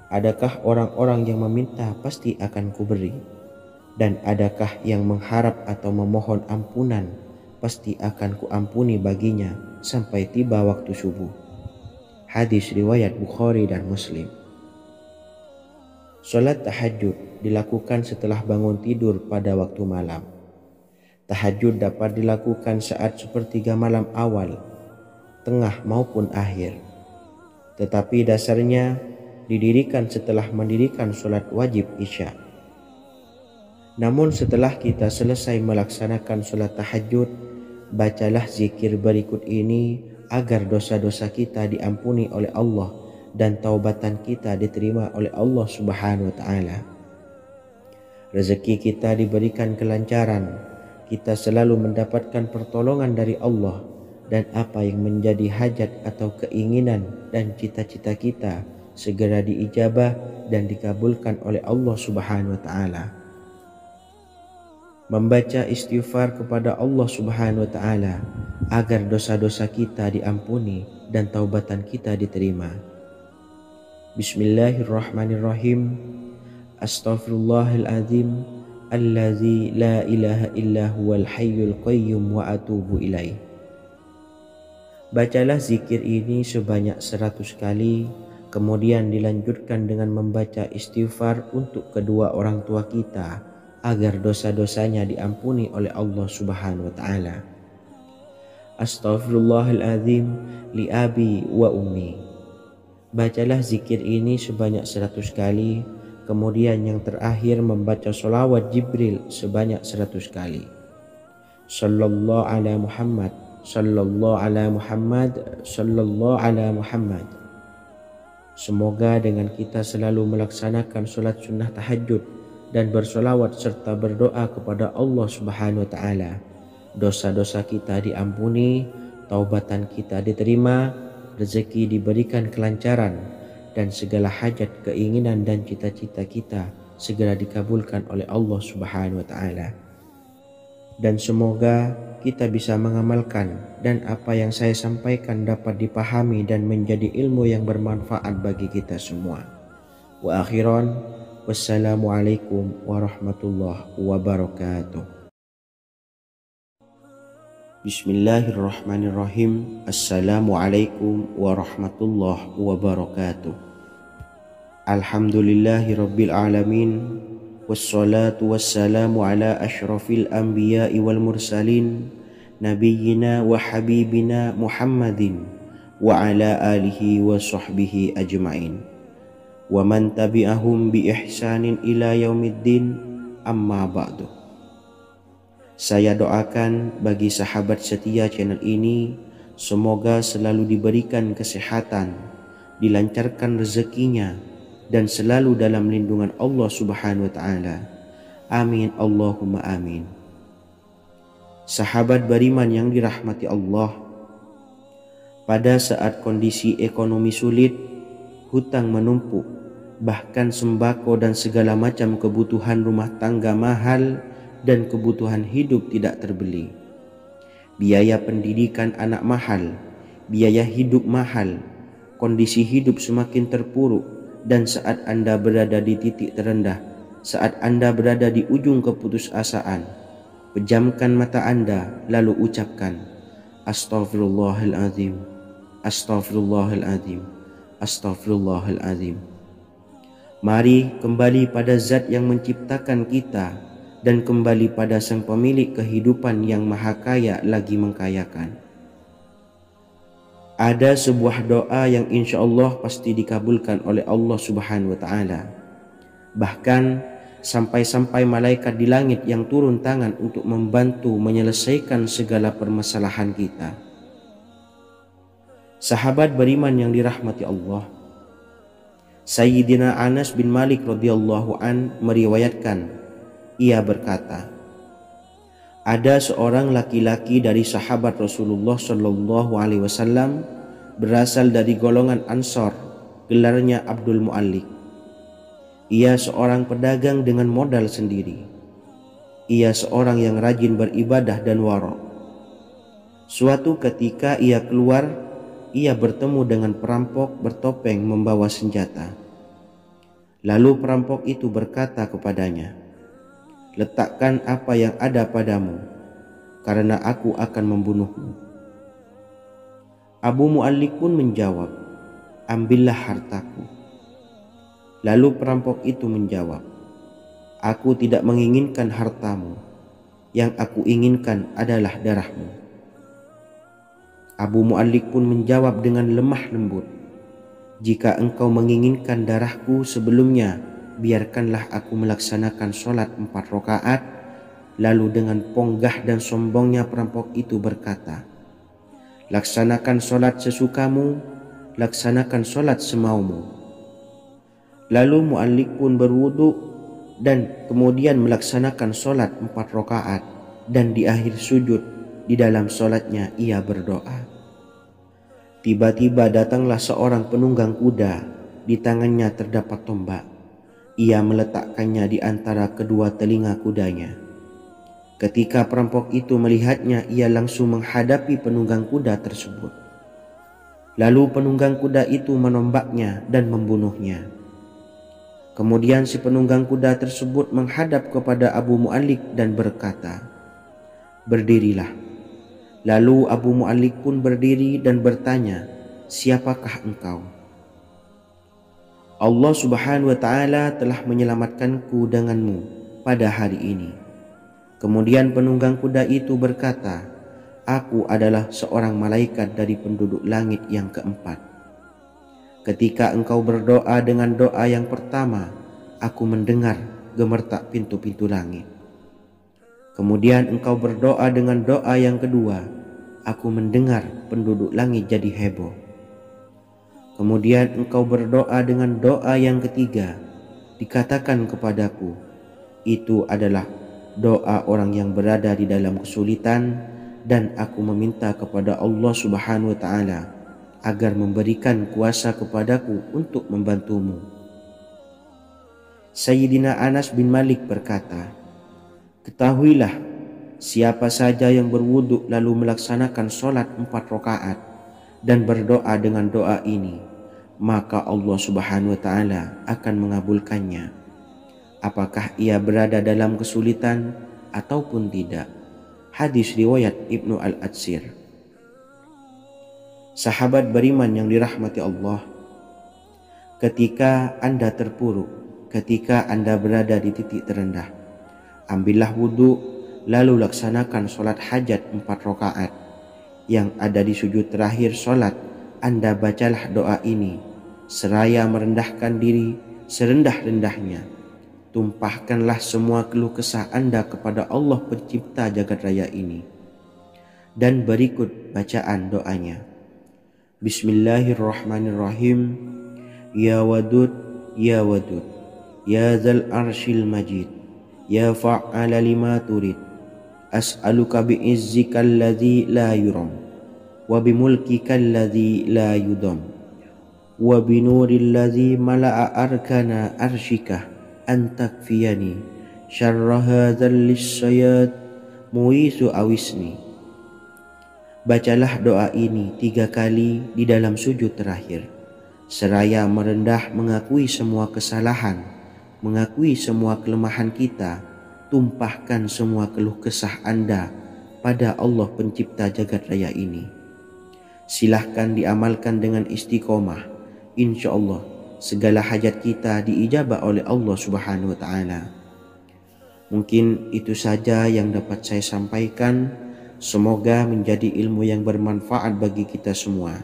Adakah orang-orang yang meminta pasti akan kuberi? Dan adakah yang mengharap atau memohon ampunan pasti akan kuampuni baginya sampai tiba waktu subuh." Hadis riwayat Bukhari dan Muslim. Sholat tahajud dilakukan setelah bangun tidur pada waktu malam. Tahajud dapat dilakukan saat sepertiga malam awal, tengah maupun akhir. Tetapi dasarnya didirikan setelah mendirikan sholat wajib Isya. Namun setelah kita selesai melaksanakan sholat tahajud, bacalah zikir berikut ini agar dosa-dosa kita diampuni oleh Allah dan taubatan kita diterima oleh Allah Subhanahu wa Ta'ala. Rezeki kita diberikan kelancaran, kita selalu mendapatkan pertolongan dari Allah, dan apa yang menjadi hajat atau keinginan dan cita-cita kita segera diijabah dan dikabulkan oleh Allah Subhanahu wa Ta'ala. Membaca istighfar kepada Allah Subhanahu wa Ta'ala agar dosa-dosa kita diampuni dan taubatan kita diterima. Bismillahirrahmanirrahim. Astaghfirullahaladzim allazi la ilaha illa huwal hayyul qayyum wa atubu ilaih. Bacalah zikir ini sebanyak 100 kali, kemudian dilanjutkan dengan membaca istighfar untuk kedua orang tua kita agar dosa-dosanya diampuni oleh Allah Subhanahu wa Ta'ala. Astaghfirullahaladzim li abi wa ummi. Bacalah zikir ini sebanyak 100 kali, kemudian yang terakhir membaca sholawat Jibril sebanyak 100 kali. Sallallahu ala Muhammad, sallallahu ala Muhammad, sallallahu ala Muhammad. Semoga dengan kita selalu melaksanakan sholat sunnah tahajud dan bersolawat serta berdoa kepada Allah Subhanahu wa Ta'ala, dosa-dosa kita diampuni, taubatan kita diterima, rezeki diberikan kelancaran, dan segala hajat, keinginan dan cita-cita kita segera dikabulkan oleh Allah Subhanahu wa Ta'ala. Dan semoga kita bisa mengamalkan dan apa yang saya sampaikan dapat dipahami dan menjadi ilmu yang bermanfaat bagi kita semua. Wa akhiran, wassalamualaikum warahmatullahi wabarakatuh. Bismillahirrahmanirrahim. Assalamualaikum warahmatullahi wabarakatuh. Alhamdulillahi rabbil alamin. Wassalatu wassalamu ala ashrafil anbiya'i wal mursalin, nabiyyina wa habibina Muhammadin wa ala alihi wa sahbihi ajma'in. Wa man tabi'ahum bi ihsanin ila yaumiddin, amma ba'du. Saya doakan bagi sahabat setia channel ini, semoga selalu diberikan kesehatan, dilancarkan rezekinya, dan selalu dalam lindungan Allah Subhanahu wa Ta'ala. Amin Allahumma amin. Sahabat beriman yang dirahmati Allah, pada saat kondisi ekonomi sulit, hutang menumpuk, bahkan sembako dan segala macam kebutuhan rumah tangga mahal dan kebutuhan hidup tidak terbeli, biaya pendidikan anak mahal, biaya hidup mahal, kondisi hidup semakin terpuruk, dan saat Anda berada di titik terendah, saat Anda berada di ujung keputusasaan, pejamkan mata Anda lalu ucapkan, Astaghfirullahaladzim, Astaghfirullahaladzim, Astaghfirullahaladzim. Mari kembali pada Zat yang menciptakan kita dan kembali pada Sang Pemilik kehidupan yang Maha Kaya lagi mengkayakan. Ada sebuah doa yang insya Allah pasti dikabulkan oleh Allah Subhanahu wa Ta'ala. Bahkan sampai-sampai malaikat di langit yang turun tangan untuk membantu menyelesaikan segala permasalahan kita. Sahabat beriman yang dirahmati Allah, Sayyidina Anas bin Malik radhiyallahu an meriwayatkan, ia berkata, ada seorang laki-laki dari sahabat Rasulullah Shallallahu Alaihi Wasallam berasal dari golongan Ansor, gelarnya Abdul Mu'allik. Ia seorang pedagang dengan modal sendiri. Ia seorang yang rajin beribadah dan wara'. Suatu ketika ia keluar, ia bertemu dengan perampok bertopeng membawa senjata. Lalu perampok itu berkata kepadanya, letakkan apa yang ada padamu, karena aku akan membunuhmu. Abu Mu'allik pun menjawab, ambillah hartaku. Lalu perampok itu menjawab, aku tidak menginginkan hartamu, yang aku inginkan adalah darahmu. Abu Mu'allik pun menjawab dengan lemah lembut, jika engkau menginginkan darahku sebelumnya, biarkanlah aku melaksanakan sholat 4 rakaat. Lalu dengan ponggah dan sombongnya perampok itu berkata, laksanakan sholat sesukamu, laksanakan sholat semaumu. Lalu Mu'allik pun berwudu dan kemudian melaksanakan sholat 4 rakaat, dan di akhir sujud di dalam sholatnya ia berdoa. Tiba-tiba datanglah seorang penunggang kuda, di tangannya terdapat tombak. Ia meletakkannya di antara kedua telinga kudanya. Ketika perampok itu melihatnya, ia langsung menghadapi penunggang kuda tersebut. Lalu penunggang kuda itu menombaknya dan membunuhnya. Kemudian si penunggang kuda tersebut menghadap kepada Abu Mu'allik dan berkata, berdirilah. Lalu Abu Mu'allik pun berdiri dan bertanya, siapakah engkau? Allah Subhanahu wa Ta'ala telah menyelamatkanku denganmu pada hari ini. Kemudian penunggang kuda itu berkata, aku adalah seorang malaikat dari penduduk langit yang keempat. Ketika engkau berdoa dengan doa yang pertama, aku mendengar gemertak pintu-pintu langit. Kemudian engkau berdoa dengan doa yang kedua, aku mendengar penduduk langit jadi heboh. Kemudian engkau berdoa dengan doa yang ketiga, dikatakan kepadaku, itu adalah doa orang yang berada di dalam kesulitan, dan aku meminta kepada Allah Subhanahu wa Ta'ala agar memberikan kuasa kepadaku untuk membantumu. Sayyidina Anas bin Malik berkata, ketahuilah, siapa saja yang berwudu lalu melaksanakan sholat 4 rakaat dan berdoa dengan doa ini, maka Allah Subhanahu wa Ta'ala akan mengabulkannya, apakah ia berada dalam kesulitan ataupun tidak. Hadis riwayat Ibnu Al-Atsir. Sahabat beriman yang dirahmati Allah, ketika Anda terpuruk, ketika Anda berada di titik terendah, ambillah wudu, lalu laksanakan sholat hajat 4 rakaat. Yang ada di sujud terakhir sholat, Anda bacalah doa ini, seraya merendahkan diri serendah-rendahnya. Tumpahkanlah semua keluh kesah Anda kepada Allah pencipta jagat raya ini. Dan berikut bacaan doanya. Bismillahirrahmanirrahim. Ya Wadud, Ya Wadud, Ya Zal Arshil Majid, Ya fa'ala lima turid, as'aluka bi'izzika alladhi la yuram, wa bimulkika alladhi la yudam, wa binuril ladhi mala'a arkana arshika, antakfiyani syarra hadzal lisyayad muisu awisni. Bacalah doa ini 3 kali di dalam sujud terakhir, seraya merendah mengakui semua kesalahan, mengakui semua kelemahan kita, tumpahkan semua keluh kesah Anda pada Allah pencipta jagat raya ini. Silahkan diamalkan dengan istiqomah. Insya Allah segala hajat kita diijabah oleh Allah Subhanahu wa Ta'ala. Mungkin itu saja yang dapat saya sampaikan. Semoga menjadi ilmu yang bermanfaat bagi kita semua.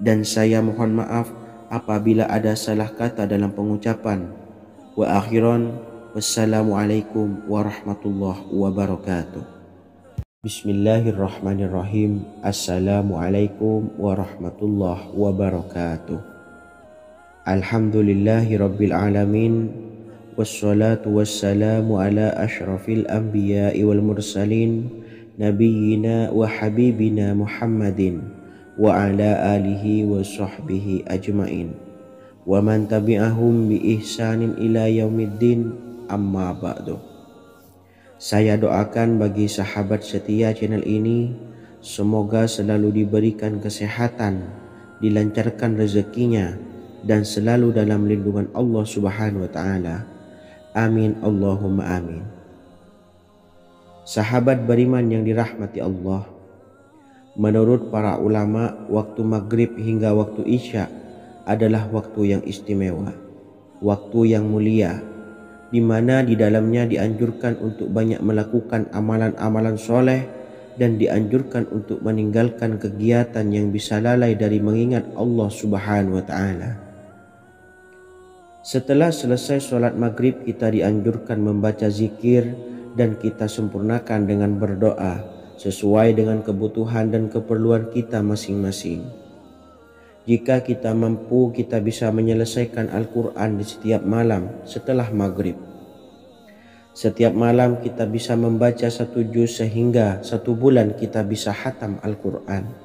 Dan saya mohon maaf apabila ada salah kata dalam pengucapan. Wa akhiran, wassalamualaikum warahmatullahi wabarakatuh. Bismillahirrahmanirrahim. Assalamualaikum warahmatullahi wabarakatuh. Alhamdulillahi rabbil alamin. Wassalatu wassalamu ala ashrafil anbiya'i wal mursalin, nabiyyina wa habibina Muhammadin wa ala alihi wa sahbihi ajmain wa man tabi'ahum bi ihsanin ila yaumiddin, amma ba'du. Saya doakan bagi sahabat setia channel ini, semoga selalu diberikan kesehatan, dilancarkan rezekinya, dan selalu dalam lindungan Allah Subhanahu wa Ta'ala. Amin Allahumma amin. Sahabat beriman yang dirahmati Allah, menurut para ulama, waktu maghrib hingga waktu isya adalah waktu yang istimewa, waktu yang mulia, di mana di dalamnya dianjurkan untuk banyak melakukan amalan-amalan soleh dan dianjurkan untuk meninggalkan kegiatan yang bisa lalai dari mengingat Allah Subhanahu wa Ta'ala. Setelah selesai sholat maghrib, kita dianjurkan membaca zikir dan kita sempurnakan dengan berdoa sesuai dengan kebutuhan dan keperluan kita masing-masing. Jika kita mampu, kita bisa menyelesaikan Al-Quran di setiap malam setelah maghrib. Setiap malam kita bisa membaca 1 juz sehingga 1 bulan kita bisa khatam Al-Quran.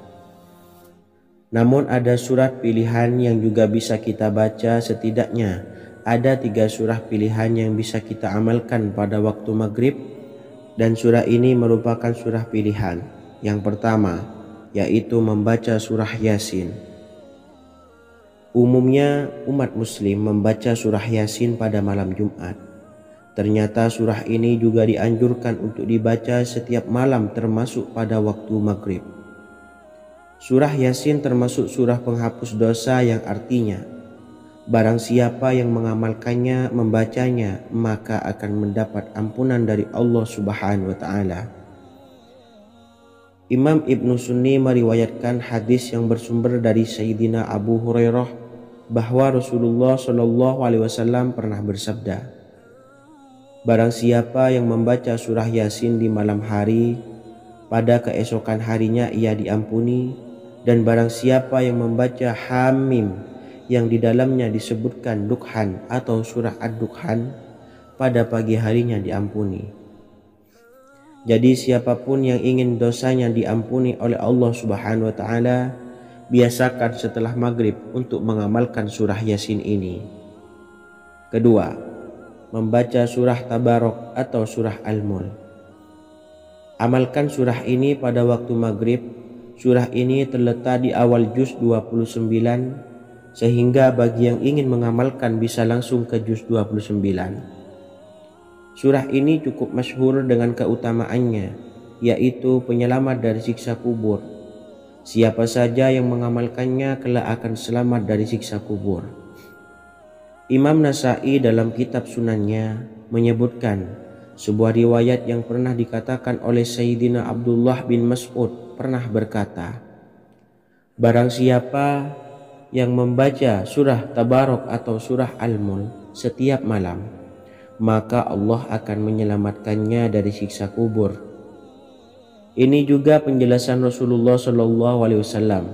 Namun ada surat pilihan yang juga bisa kita baca. Setidaknya ada 3 surah pilihan yang bisa kita amalkan pada waktu maghrib, dan surah ini merupakan surah pilihan. Yang pertama yaitu membaca surah Yasin. Umumnya umat muslim membaca surah Yasin pada malam Jumat. Ternyata surah ini juga dianjurkan untuk dibaca setiap malam termasuk pada waktu maghrib. Surah Yasin termasuk surah penghapus dosa yang artinya barang siapa yang mengamalkannya, membacanya, maka akan mendapat ampunan dari Allah Subhanahu wa Ta'ala. Imam Ibnu Sunni meriwayatkan hadis yang bersumber dari Sayyidina Abu Hurairah bahwa Rasulullah Shallallahu Alaihi Wasallam pernah bersabda, barang siapa yang membaca surah Yasin di malam hari, pada keesokan harinya ia diampuni, dan barang siapa yang membaca Hamim yang di dalamnya disebutkan Dukhan atau surah Ad-Dukhan, pada pagi harinya diampuni. Jadi siapapun yang ingin dosanya diampuni oleh Allah Subhanahu wa Ta'ala, biasakan setelah maghrib untuk mengamalkan surah Yasin ini. Kedua, membaca surah Tabarok atau surah Al-Mulk. Amalkan surah ini pada waktu maghrib. Surah ini terletak di awal juz 29, sehingga bagi yang ingin mengamalkan bisa langsung ke juz 29. Surah ini cukup masyhur dengan keutamaannya, yaitu penyelamat dari siksa kubur. Siapa saja yang mengamalkannya kelak akan selamat dari siksa kubur. Imam Nasa'i dalam kitab Sunannya menyebutkan sebuah riwayat yang pernah dikatakan oleh Sayyidina Abdullah bin Mas'ud pernah berkata, barang siapa yang membaca surah Tabarok atau surah Al-Mulk setiap malam, maka Allah akan menyelamatkannya dari siksa kubur. Ini juga penjelasan Rasulullah Shallallahu Alaihi Wasallam.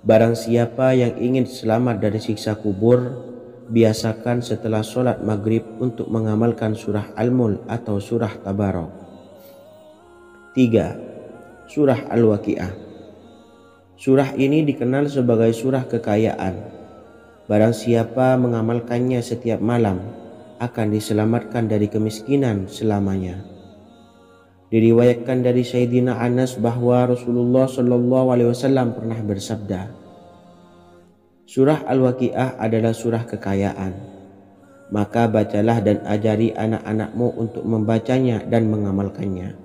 Barang siapa yang ingin selamat dari siksa kubur, biasakan setelah sholat maghrib untuk mengamalkan surah Al-Mulk atau surah Tabarok. 3. Surah Al-Waqi'ah. Surah ini dikenal sebagai surah kekayaan. Barang siapa mengamalkannya setiap malam akan diselamatkan dari kemiskinan selamanya. Diriwayatkan dari Sayyidina Anas bahwa Rasulullah Shallallahu Alaihi Wasallam pernah bersabda, surah Al-Waqiah adalah surah kekayaan. Maka bacalah dan ajari anak-anakmu untuk membacanya dan mengamalkannya.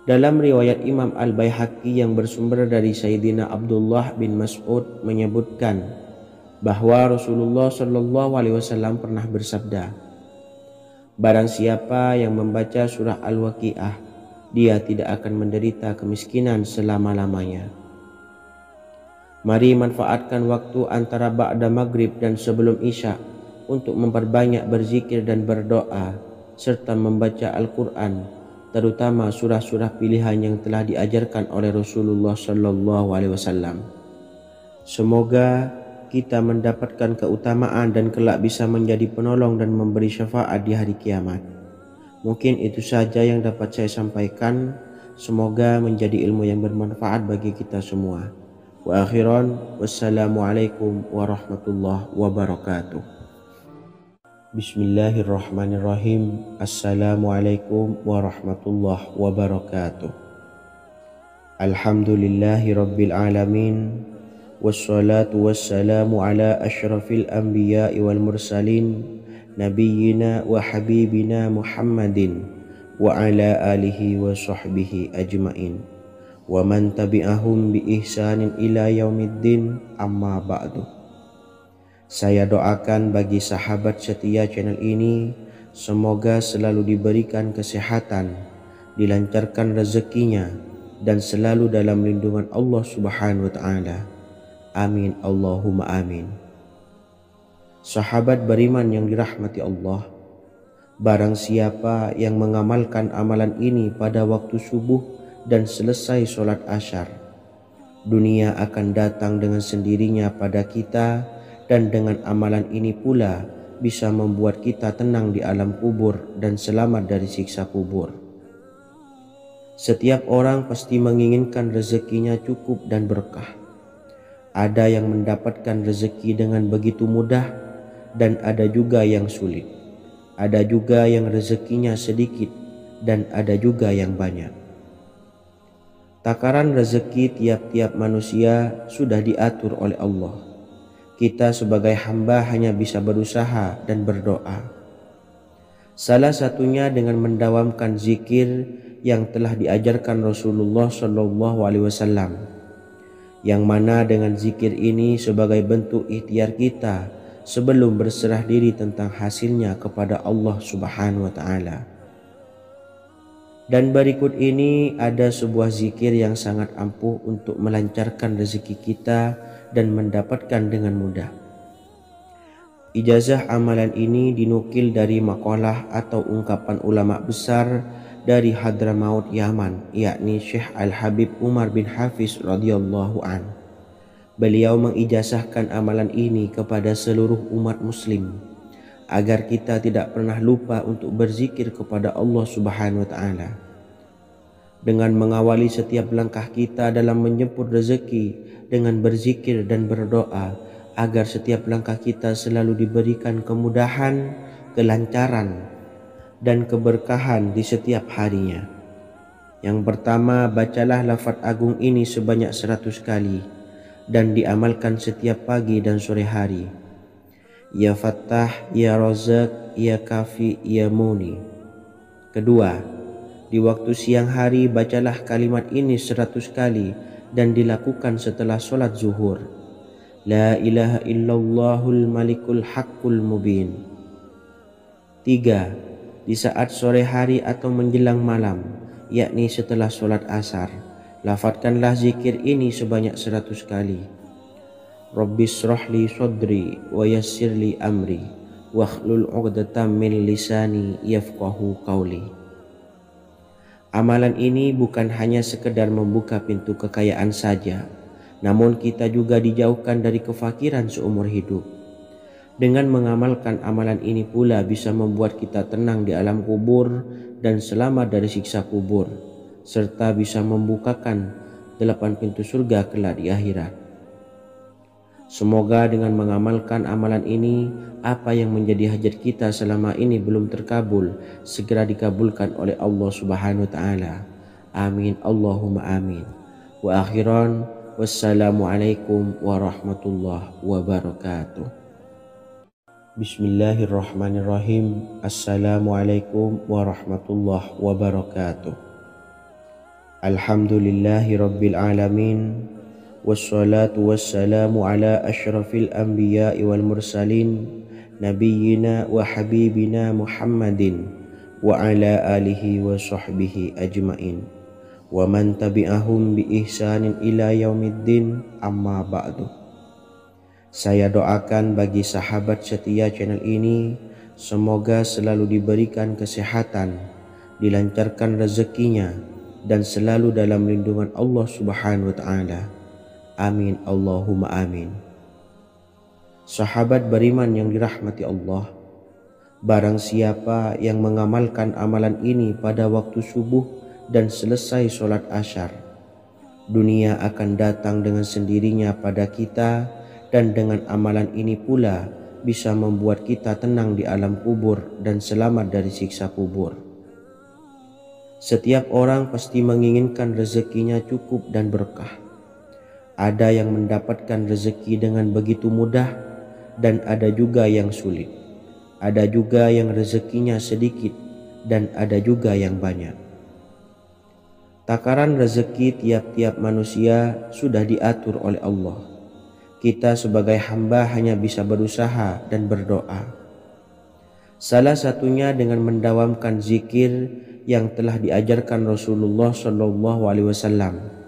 Dalam riwayat Imam Al-Baihaqi yang bersumber dari Sayyidina Abdullah bin Mas'ud menyebutkan bahwa Rasulullah Shallallahu Alaihi Wasallam pernah bersabda, barang siapa yang membaca surah Al-Waqiah, dia tidak akan menderita kemiskinan selama-lamanya. Mari manfaatkan waktu antara ba'da maghrib dan sebelum isya untuk memperbanyak berzikir dan berdoa serta membaca Al-Quran, terutama surah-surah pilihan yang telah diajarkan oleh Rasulullah Shallallahu Alaihi Wasallam. Semoga kita mendapatkan keutamaan dan kelak bisa menjadi penolong dan memberi syafaat di hari kiamat. Mungkin itu saja yang dapat saya sampaikan. Semoga menjadi ilmu yang bermanfaat bagi kita semua. Wa akhiran, wassalamualaikum warahmatullahi wabarakatuh. Bismillahirrahmanirrahim. Assalamualaikum warahmatullahi wabarakatuh. Alhamdulillahi rabbil alamin. Wassalatu wassalamu ala ashrafil anbiya'i wal mursalin nabiyyina wa habibina Muhammadin wa ala alihi wa sahbihi ajmain wa man tabi'ahum bi ihsanin ila yaumiddin, amma ba'du. Saya doakan bagi sahabat setia channel ini, semoga selalu diberikan kesehatan, dilancarkan rezekinya, dan selalu dalam lindungan Allah Subhanahu wa ta'ala. Amin Allahumma amin. Sahabat beriman yang dirahmati Allah, barang siapa yang mengamalkan amalan ini pada waktu subuh dan selesai sholat asyar, dunia akan datang dengan sendirinya pada kita, dan dengan amalan ini pula bisa membuat kita tenang di alam kubur dan selamat dari siksa kubur. Setiap orang pasti menginginkan rezekinya cukup dan berkah. Ada yang mendapatkan rezeki dengan begitu mudah dan ada juga yang sulit. Ada juga yang rezekinya sedikit dan ada juga yang banyak. Takaran rezeki tiap-tiap manusia sudah diatur oleh Allah. Kita sebagai hamba hanya bisa berusaha dan berdoa. Salah satunya dengan mendawamkan zikir yang telah diajarkan Rasulullah Shallallahu Alaihi Wasallam, yang mana dengan zikir ini sebagai bentuk ikhtiar kita sebelum berserah diri tentang hasilnya kepada Allah Subhanahu wa ta'ala. Dan berikut ini ada sebuah zikir yang sangat ampuh untuk melancarkan rezeki kita dan mendapatkan dengan mudah. Ijazah amalan ini dinukil dari makalah atau ungkapan ulama besar dari Hadramaut Yaman, yakni Syekh Al-Habib Umar bin Hafiz radhiyallahu an. Beliau mengijazahkan amalan ini kepada seluruh umat muslim agar kita tidak pernah lupa untuk berzikir kepada Allah Subhanahu wa ta'ala. Dengan mengawali setiap langkah kita dalam menjemput rezeki dengan berzikir dan berdoa agar setiap langkah kita selalu diberikan kemudahan, kelancaran, dan keberkahan di setiap harinya. Yang pertama, bacalah lafaz agung ini sebanyak 100 kali dan diamalkan setiap pagi dan sore hari. Ya Fattah, Ya Razak, Ya Kafi, Ya Muni. Kedua, di waktu siang hari bacalah kalimat ini 100 kali dan dilakukan setelah sholat zuhur. La ilaha illallahul malikul haqqul mubin. Tiga, di saat sore hari atau menjelang malam, yakni setelah sholat asar, lafadzkanlah zikir ini sebanyak 100 kali. Rabbishrahli sodri wa yassirli amri wakhlul 'uqdatam min lisani yafqahu qawli. Amalan ini bukan hanya sekedar membuka pintu kekayaan saja, namun kita juga dijauhkan dari kefakiran seumur hidup. Dengan mengamalkan amalan ini pula bisa membuat kita tenang di alam kubur dan selamat dari siksa kubur, serta bisa membukakan 8 pintu surga kelak di akhirat. Semoga dengan mengamalkan amalan ini, apa yang menjadi hajat kita selama ini belum terkabul, segera dikabulkan oleh Allah Subhanahu wa Ta'ala. Amin, Allahumma amin. Wa akhiran, wassalamualaikum warahmatullahi wabarakatuh. Bismillahirrahmanirrahim. Assalamualaikum warahmatullahi wabarakatuh. Alhamdulillahi rabbil alamin. Wassalatu wassalamu ala ashrafil anbiya'i wal mursalin, nabiyyina wa habibina Muhammadin wa ala alihi wa sahbihi ajmain, wa man tabi'ahum bi ihsanin ila yaumiddin, amma ba'du. Saya doakan bagi sahabat setia channel ini, semoga selalu diberikan kesehatan, dilancarkan rezekinya, dan selalu dalam lindungan Allah Subhanahu wa Ta'ala. Amin, Allahumma amin. Sahabat beriman yang dirahmati Allah, barang siapa yang mengamalkan amalan ini pada waktu subuh dan selesai sholat asyar, dunia akan datang dengan sendirinya pada kita, dan dengan amalan ini pula bisa membuat kita tenang di alam kubur dan selamat dari siksa kubur. Setiap orang pasti menginginkan rezekinya cukup dan berkah. Ada yang mendapatkan rezeki dengan begitu mudah, dan ada juga yang sulit. Ada juga yang rezekinya sedikit, dan ada juga yang banyak. Takaran rezeki tiap-tiap manusia sudah diatur oleh Allah. Kita sebagai hamba hanya bisa berusaha dan berdoa. Salah satunya dengan mendawamkan zikir yang telah diajarkan Rasulullah SAW,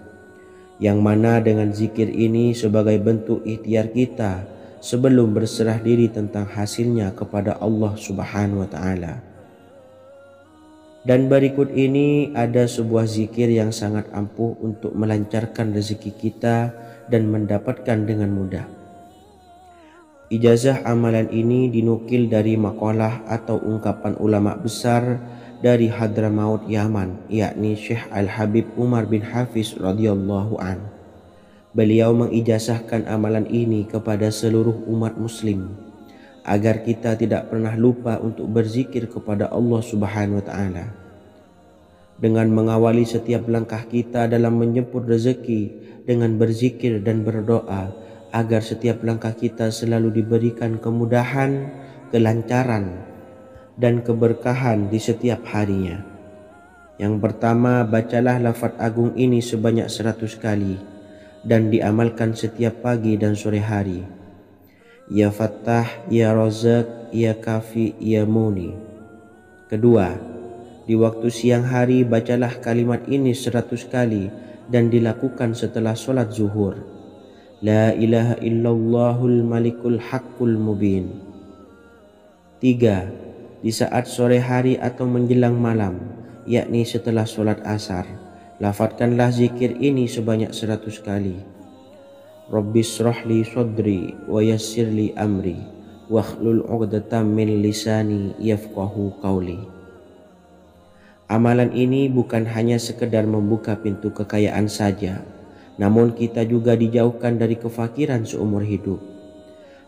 yang mana dengan zikir ini sebagai bentuk ikhtiar kita sebelum berserah diri tentang hasilnya kepada Allah Subhanahu wa Ta'ala. Dan berikut ini ada sebuah zikir yang sangat ampuh untuk melancarkan rezeki kita dan mendapatkan dengan mudah. Ijazah amalan ini dinukil dari makalah atau ungkapan ulama besar dari Hadramaut Yaman, yakni Syekh Al-Habib Umar bin Hafiz radhiyallahu an. Beliau mengijazahkan amalan ini kepada seluruh umat muslim agar kita tidak pernah lupa untuk berzikir kepada Allah Subhanahu wa Ta'ala. Dengan mengawali setiap langkah kita dalam menjemput rezeki dengan berzikir dan berdoa agar setiap langkah kita selalu diberikan kemudahan, kelancaran, dan keberkahan di setiap harinya. Yang pertama, bacalah lafaz agung ini sebanyak 100 kali dan diamalkan setiap pagi dan sore hari. Ya Fattah, Ya Razak, Ya Kafi, Ya Muni. Kedua, di waktu siang hari bacalah kalimat ini 100 kali dan dilakukan setelah sholat zuhur. La ilaha illallahul malikul haqqul mubin. Tiga, di saat sore hari atau menjelang malam, yakni setelah sholat asar, lafadzkanlah zikir ini sebanyak 100 kali. Rabbis shrahli sodri wa yassirli amri wakhlul 'uqdatam min lisani yafqahu qawli. Amalan ini bukan hanya sekedar membuka pintu kekayaan saja, namun kita juga dijauhkan dari kefakiran seumur hidup.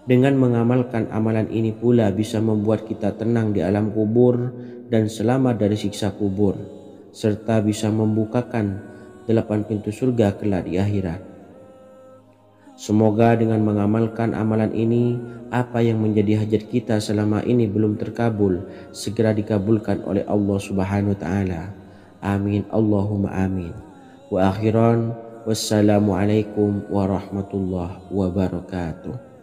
Dengan mengamalkan amalan ini pula bisa membuat kita tenang di alam kubur dan selamat dari siksa kubur, serta bisa membukakan 8 pintu surga kelak di akhirat. Semoga dengan mengamalkan amalan ini, apa yang menjadi hajat kita selama ini belum terkabul, segera dikabulkan oleh Allah Subhanahu wa Ta'ala. Amin, Allahumma amin. Wa akhiran, wassalamualaikum warahmatullahi wabarakatuh.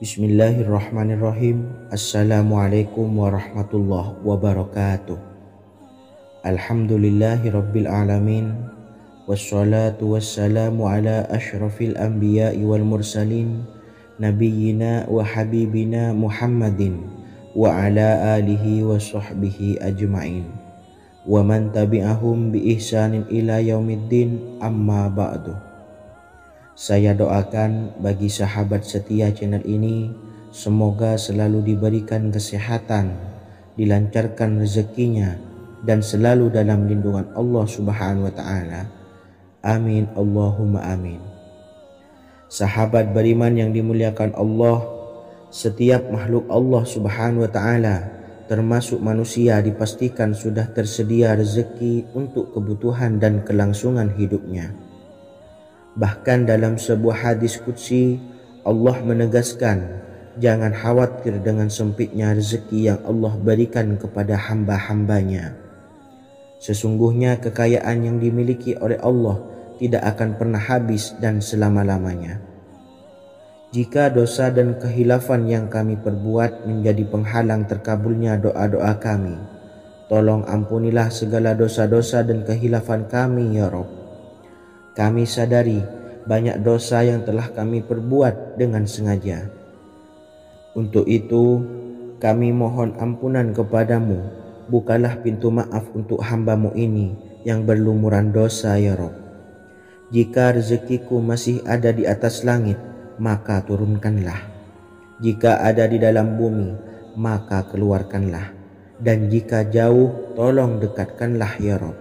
Bismillahirrahmanirrahim. Assalamualaikum warahmatullahi wabarakatuh. Alhamdulillahi rabbil alamin. Wassalatu wassalamu ala ashrafil anbiya'i wal mursalin, nabiyyina wa habibina Muhammadin wa ala alihi wa sahbihi ajmain, wa man tabi'ahum bi ihsanin ila yaumiddin, amma ba'du. Saya doakan bagi sahabat setia channel ini, semoga selalu diberikan kesehatan, dilancarkan rezekinya, dan selalu dalam lindungan Allah Subhanahu wa Ta'ala. Amin, Allahumma amin. Sahabat beriman yang dimuliakan Allah, setiap makhluk Allah Subhanahu wa Ta'ala, termasuk manusia, dipastikan sudah tersedia rezeki untuk kebutuhan dan kelangsungan hidupnya. Bahkan dalam sebuah hadis qudsi, Allah menegaskan, jangan khawatir dengan sempitnya rezeki yang Allah berikan kepada hamba-hambanya. Sesungguhnya kekayaan yang dimiliki oleh Allah tidak akan pernah habis dan selama-lamanya. Jika dosa dan kehilafan yang kami perbuat menjadi penghalang terkabulnya doa-doa kami, tolong ampunilah segala dosa-dosa dan kehilafan kami ya Rabb. Kami sadari banyak dosa yang telah kami perbuat dengan sengaja. Untuk itu kami mohon ampunan kepadamu. Bukalah pintu maaf untuk hamba-Mu ini yang berlumuran dosa ya Rabb. Jika rezekiku masih ada di atas langit, maka turunkanlah. Jika ada di dalam bumi, maka keluarkanlah. Dan jika jauh, tolong dekatkanlah ya Rabb.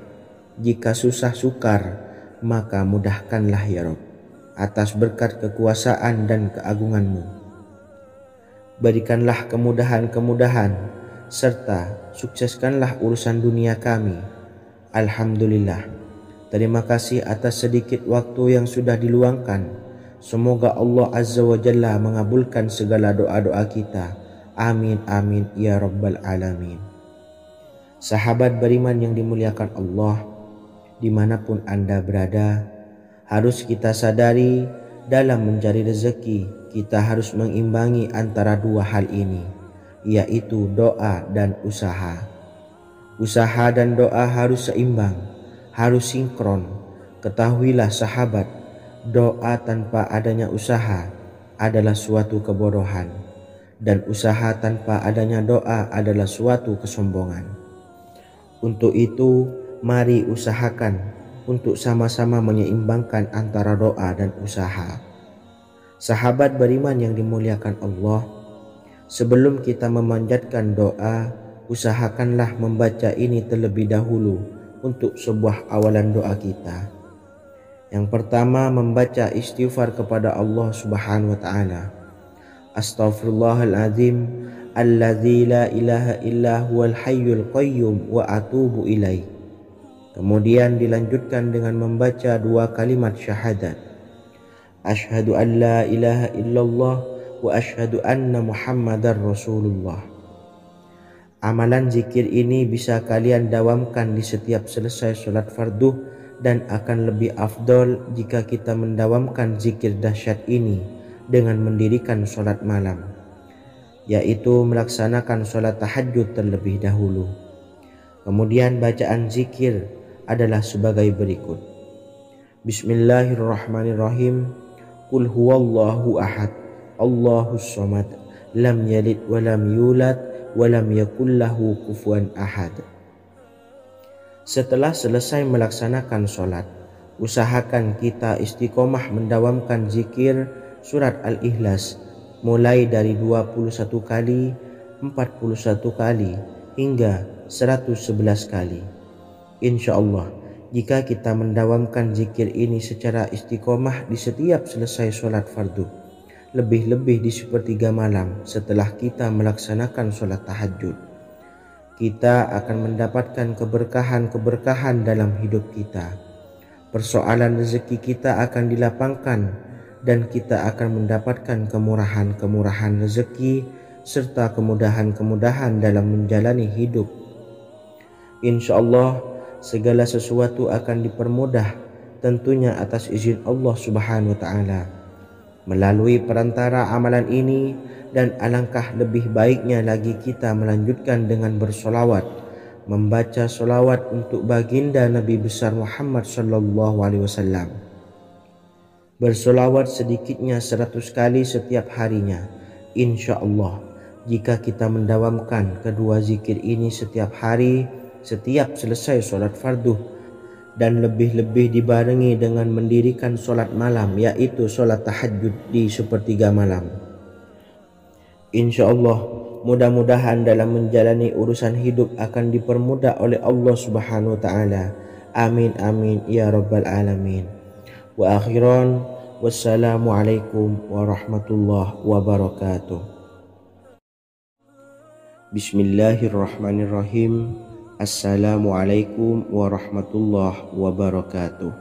Jika susah sukar, maka mudahkanlah ya Rabb, atas berkat kekuasaan dan keagungan-Mu. Berikanlah kemudahan-kemudahan, serta sukseskanlah urusan dunia kami. Alhamdulillah. Terima kasih atas sedikit waktu yang sudah diluangkan. Semoga Allah Azza wa Jalla mengabulkan segala doa-doa kita. Amin amin ya Rabbal Alamin. Sahabat beriman yang dimuliakan Allah, dimanapun Anda berada, harus kita sadari dalam mencari rezeki kita harus mengimbangi antara dua hal ini, yaitu doa dan usaha. Usaha dan doa harus seimbang, harus sinkron. Ketahuilah sahabat, doa tanpa adanya usaha adalah suatu kebodohan, dan usaha tanpa adanya doa adalah suatu kesombongan. Untuk itu, mari usahakan untuk sama-sama menyeimbangkan antara doa dan usaha. Sahabat beriman yang dimuliakan Allah, sebelum kita memanjatkan doa, usahakanlah membaca ini terlebih dahulu untuk sebuah awalan doa kita. Yang pertama, membaca istighfar kepada Allah Subhanahu wa Ta'ala. Astaghfirullahaladzim alladzi la ilaha illa huwal hayyul qayyum wa atubu ilaih. Kemudian dilanjutkan dengan membaca dua kalimat syahadat. Asyhadu an la ilaha illallah wa asyhadu anna Muhammadar Rasulullah. Amalan zikir ini bisa kalian dawamkan di setiap selesai sholat fardu, dan akan lebih afdol jika kita mendawamkan zikir dahsyat ini dengan mendirikan sholat malam, yaitu melaksanakan sholat tahajud terlebih dahulu. Kemudian bacaan zikir adalah sebagai berikut. Bismillahirrahmanirrahim. Qul huwallahu ahad, Allahus samad, lam yalid wa lam yulad wa lam yakul lahu kufuwan ahad. Setelah selesai melaksanakan sholat, usahakan kita istiqomah mendawamkan zikir surat Al-Ikhlas mulai dari 21 kali, 41 kali, hingga 111 kali. Insya Allah, jika kita mendawamkan zikir ini secara istiqomah di setiap selesai sholat fardu, lebih-lebih di sepertiga malam setelah kita melaksanakan sholat tahajud, kita akan mendapatkan keberkahan-keberkahan dalam hidup kita. Persoalan rezeki kita akan dilapangkan, dan kita akan mendapatkan kemurahan-kemurahan rezeki serta kemudahan-kemudahan dalam menjalani hidup. Insya Allah, segala sesuatu akan dipermudah, tentunya atas izin Allah Subhanahu wa Ta'ala. Melalui perantara amalan ini, dan alangkah lebih baiknya lagi kita melanjutkan dengan bersolawat, membaca solawat untuk baginda Nabi besar Muhammad sallallahu alaihi wasallam. Bersolawat sedikitnya 100 kali setiap harinya. Insya Allah, jika kita mendawamkan kedua zikir ini setiap hari, setiap selesai sholat fardu, dan lebih-lebih dibarengi dengan mendirikan sholat malam, yaitu sholat tahajud di sepertiga malam, insya Allah, mudah-mudahan dalam menjalani urusan hidup akan dipermudah oleh Allah Subhanahu wa Ta'ala. Amin amin ya Rabbal Alamin. Wa akhiran, Wassalamualaikum warahmatullahi wabarakatuh. Bismillahirrahmanirrahim. Assalamualaikum warahmatullahi wabarakatuh.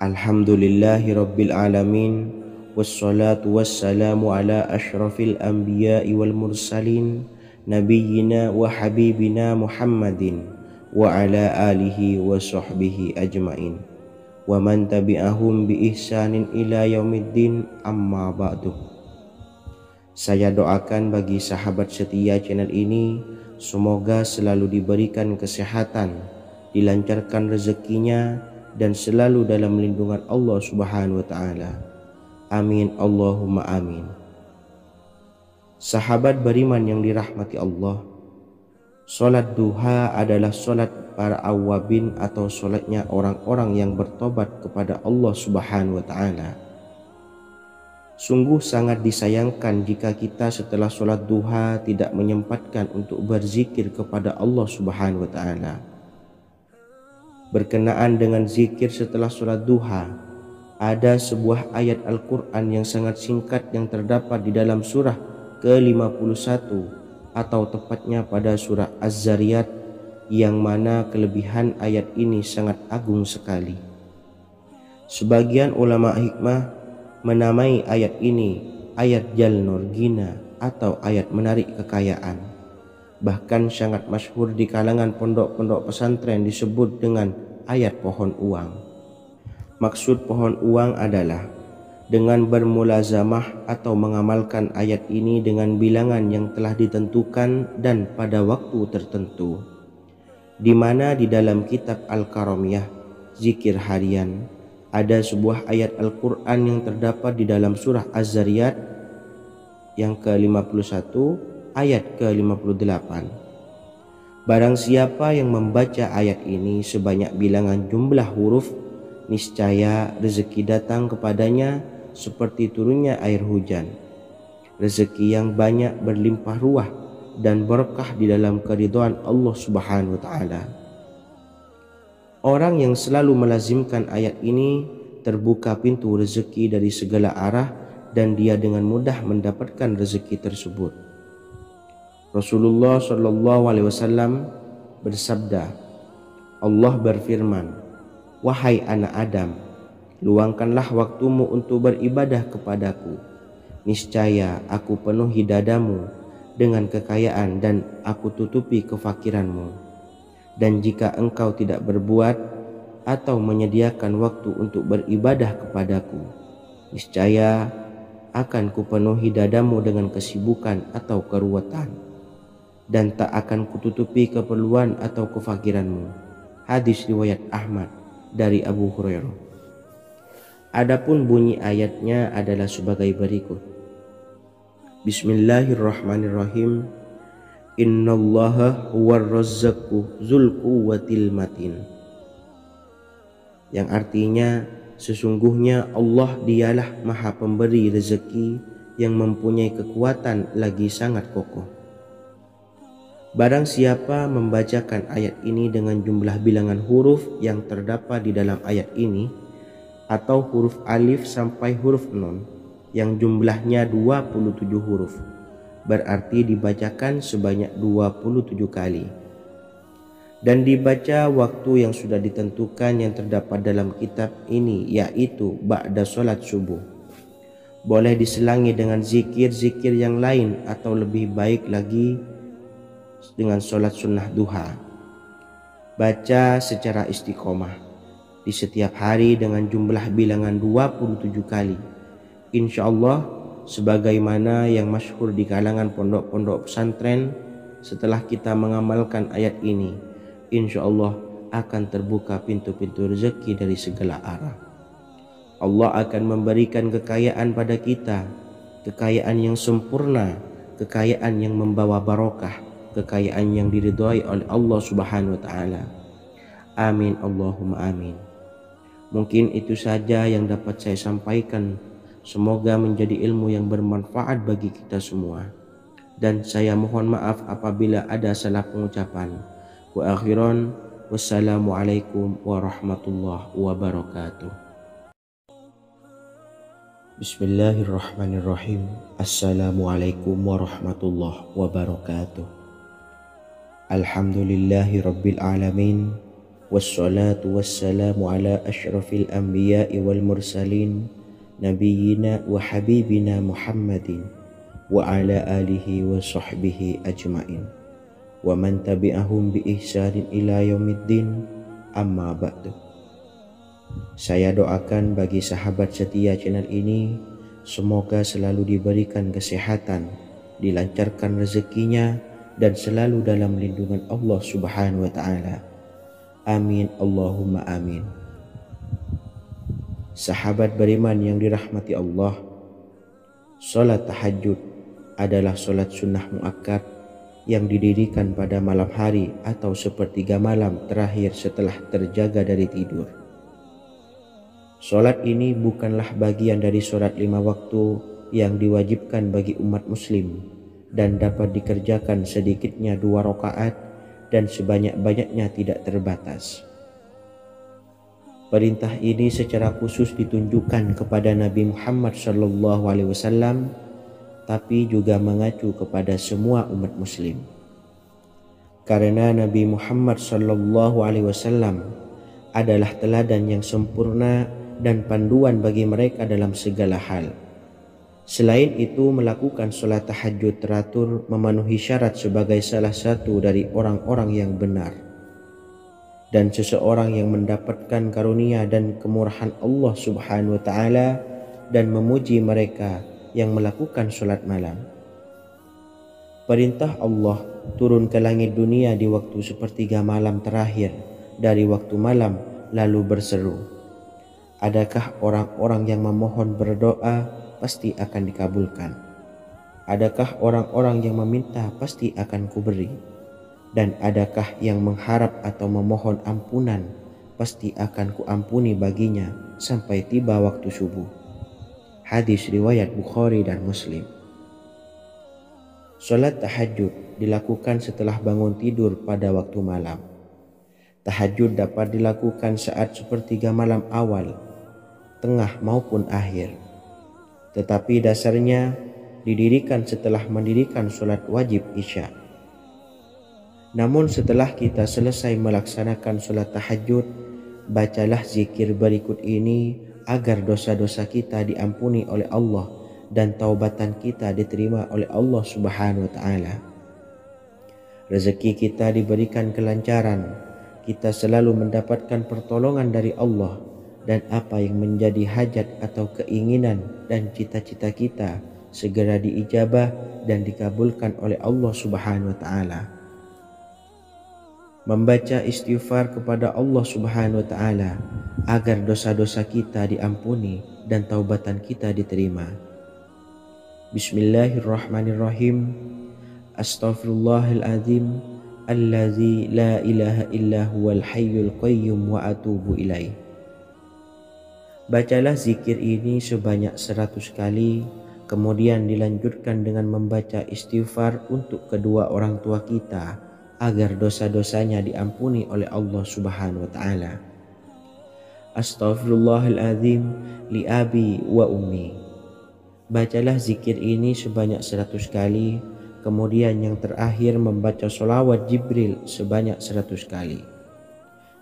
Alhamdulillahi rabbil alamin. Wassalatu wassalamu ala ashrafil anbiya'i wal mursalin, nabiyyina wa habibina Muhammadin wa ala alihi wa sahbihi ajmain wa man tabi'ahum bi ihsanin ila yaumiddin, amma ba'du. Saya doakan bagi sahabat setia channel ini, semoga selalu diberikan kesehatan, dilancarkan rezekinya, dan selalu dalam lindungan Allah Subhanahu wa ta'ala. Amin Allahumma amin. Sahabat beriman yang dirahmati Allah, solat duha adalah solat para awabin atau solatnya orang-orang yang bertobat kepada Allah Subhanahu wa ta'ala. Sungguh sangat disayangkan jika kita setelah sholat duha tidak menyempatkan untuk berzikir kepada Allah Subhanahu wa ta'ala. Berkenaan dengan zikir setelah sholat duha, ada sebuah ayat Al-Quran yang sangat singkat yang terdapat di dalam surah ke-51 atau tepatnya pada surah Az-Zariyat, yang mana kelebihan ayat ini sangat agung sekali. Sebagian ulama hikmah menamai ayat ini ayat Jalnur Gina atau ayat menarik kekayaan. Bahkan sangat masyhur di kalangan pondok-pondok pesantren disebut dengan ayat pohon uang. Maksud pohon uang adalah dengan bermulazamah atau mengamalkan ayat ini dengan bilangan yang telah ditentukan dan pada waktu tertentu, di mana di dalam kitab Al-Karamiyah zikir harian ada sebuah ayat Al-Quran yang terdapat di dalam surah Az-Zariyat yang ke-51 ayat ke-58. Barang siapa yang membaca ayat ini sebanyak bilangan jumlah huruf, niscaya rezeki datang kepadanya seperti turunnya air hujan. Rezeki yang banyak berlimpah ruah dan berkah di dalam keridhaan Allah Subhanahu wa ta'ala. Orang yang selalu melazimkan ayat ini terbuka pintu rezeki dari segala arah dan dia dengan mudah mendapatkan rezeki tersebut. Rasulullah SAW bersabda, Allah berfirman, "Wahai anak Adam, luangkanlah waktumu untuk beribadah kepadaku. Niscaya aku penuhi dadamu dengan kekayaan dan aku tutupi kefakiranmu. Dan jika engkau tidak berbuat atau menyediakan waktu untuk beribadah kepadaku, niscaya akan kupenuhi dadamu dengan kesibukan atau keruwetan, dan tak akan kututupi keperluan atau kefakiranmu." Hadis riwayat Ahmad dari Abu Hurairah. Adapun bunyi ayatnya adalah sebagai berikut. Bismillahirrahmanirrahim. Innallaha huwar razzaqu dzul quwwatil matin. Yang artinya, sesungguhnya Allah dialah maha pemberi rezeki yang mempunyai kekuatan lagi sangat kokoh. Barang siapa membacakan ayat ini dengan jumlah bilangan huruf yang terdapat di dalam ayat ini, atau huruf alif sampai huruf nun yang jumlahnya 27 huruf, berarti dibacakan sebanyak 27 kali, dan dibaca waktu yang sudah ditentukan yang terdapat dalam kitab ini, yaitu ba'da sholat subuh. Boleh diselangi dengan zikir-zikir yang lain atau lebih baik lagi dengan sholat sunnah duha. Baca secara istiqomah di setiap hari dengan jumlah bilangan 27 kali. Insya Allah, sebagaimana yang masyhur di kalangan pondok-pondok pesantren, setelah kita mengamalkan ayat ini, insya Allah akan terbuka pintu-pintu rezeki dari segala arah. Allah akan memberikan kekayaan pada kita, kekayaan yang sempurna, kekayaan yang membawa barokah, kekayaan yang diridhai oleh Allah Subhanahu wa ta'ala. Amin Allahumma amin. Mungkin itu saja yang dapat saya sampaikan. Semoga menjadi ilmu yang bermanfaat bagi kita semua. Dan saya mohon maaf apabila ada salah pengucapan. Wa akhiran, wassalamualaikum warahmatullahi wabarakatuh. Bismillahirrahmanirrahim. Assalamualaikum warahmatullahi wabarakatuh. Alhamdulillahi rabbil alamin. Wassalatu wassalamu ala ashrafil anbiya'i wal mursalin, nabiyyina wa habibina Muhammadin wa ala alihi wa sahbihi ajma'in wa man tabi'ahum bi ihsanin ila yaumiddin, amma ba'du. Saya doakan bagi sahabat setia channel ini, semoga selalu diberikan kesehatan, dilancarkan rezekinya, dan selalu dalam lindungan Allah Subhanahu wa Ta'ala. Amin Allahumma amin. Sahabat beriman yang dirahmati Allah, salat tahajud adalah salat sunnah muakkad yang didirikan pada malam hari atau sepertiga malam terakhir setelah terjaga dari tidur. Salat ini bukanlah bagian dari salat 5 waktu yang diwajibkan bagi umat muslim dan dapat dikerjakan sedikitnya 2 rakaat dan sebanyak-banyaknya tidak terbatas. Perintah ini secara khusus ditunjukkan kepada Nabi Muhammad SAW, tapi juga mengacu kepada semua umat muslim. Karena Nabi Muhammad SAW adalah teladan yang sempurna dan panduan bagi mereka dalam segala hal. Selain itu, melakukan sholat tahajud teratur memenuhi syarat sebagai salah satu dari orang-orang yang benar. Dan seseorang yang mendapatkan karunia dan kemurahan Allah Subhanahu wa Ta'ala dan memuji mereka yang melakukan sholat malam. Perintah Allah turun ke langit dunia di waktu sepertiga malam terakhir dari waktu malam lalu berseru, adakah orang-orang yang memohon berdoa pasti akan dikabulkan? Adakah orang-orang yang meminta pasti akan kuberi? Dan adakah yang mengharap atau memohon ampunan pasti akan kuampuni baginya sampai tiba waktu subuh. Hadis riwayat Bukhari dan Muslim. Salat tahajud dilakukan setelah bangun tidur pada waktu malam. Tahajud dapat dilakukan saat sepertiga malam awal, tengah maupun akhir. Tetapi dasarnya didirikan setelah mendirikan sholat wajib isya. Namun setelah kita selesai melaksanakan sholat tahajud, bacalah zikir berikut ini agar dosa-dosa kita diampuni oleh Allah dan taubatan kita diterima oleh Allah Subhanahu wa Ta'ala. Rezeki kita diberikan kelancaran, kita selalu mendapatkan pertolongan dari Allah, dan apa yang menjadi hajat atau keinginan dan cita-cita kita segera diijabah dan dikabulkan oleh Allah Subhanahu wa Ta'ala. Membaca istighfar kepada Allah Subhanahu wa Ta'ala agar dosa-dosa kita diampuni dan taubatan kita diterima. Bismillahirrahmanirrahim. Astaghfirullahaladzim allazi la ilaha illa huwal hayyul qayyum wa atubu ilaih. Bacalah zikir ini sebanyak 100 kali, kemudian dilanjutkan dengan membaca istighfar untuk kedua orang tua kita agar dosa-dosanya diampuni oleh Allah Subhanahu wa Ta'ala. Astaghfirullahaladzim li abi wa ummi. Bacalah zikir ini sebanyak 100 kali, kemudian yang terakhir membaca sholawat Jibril sebanyak 100 kali.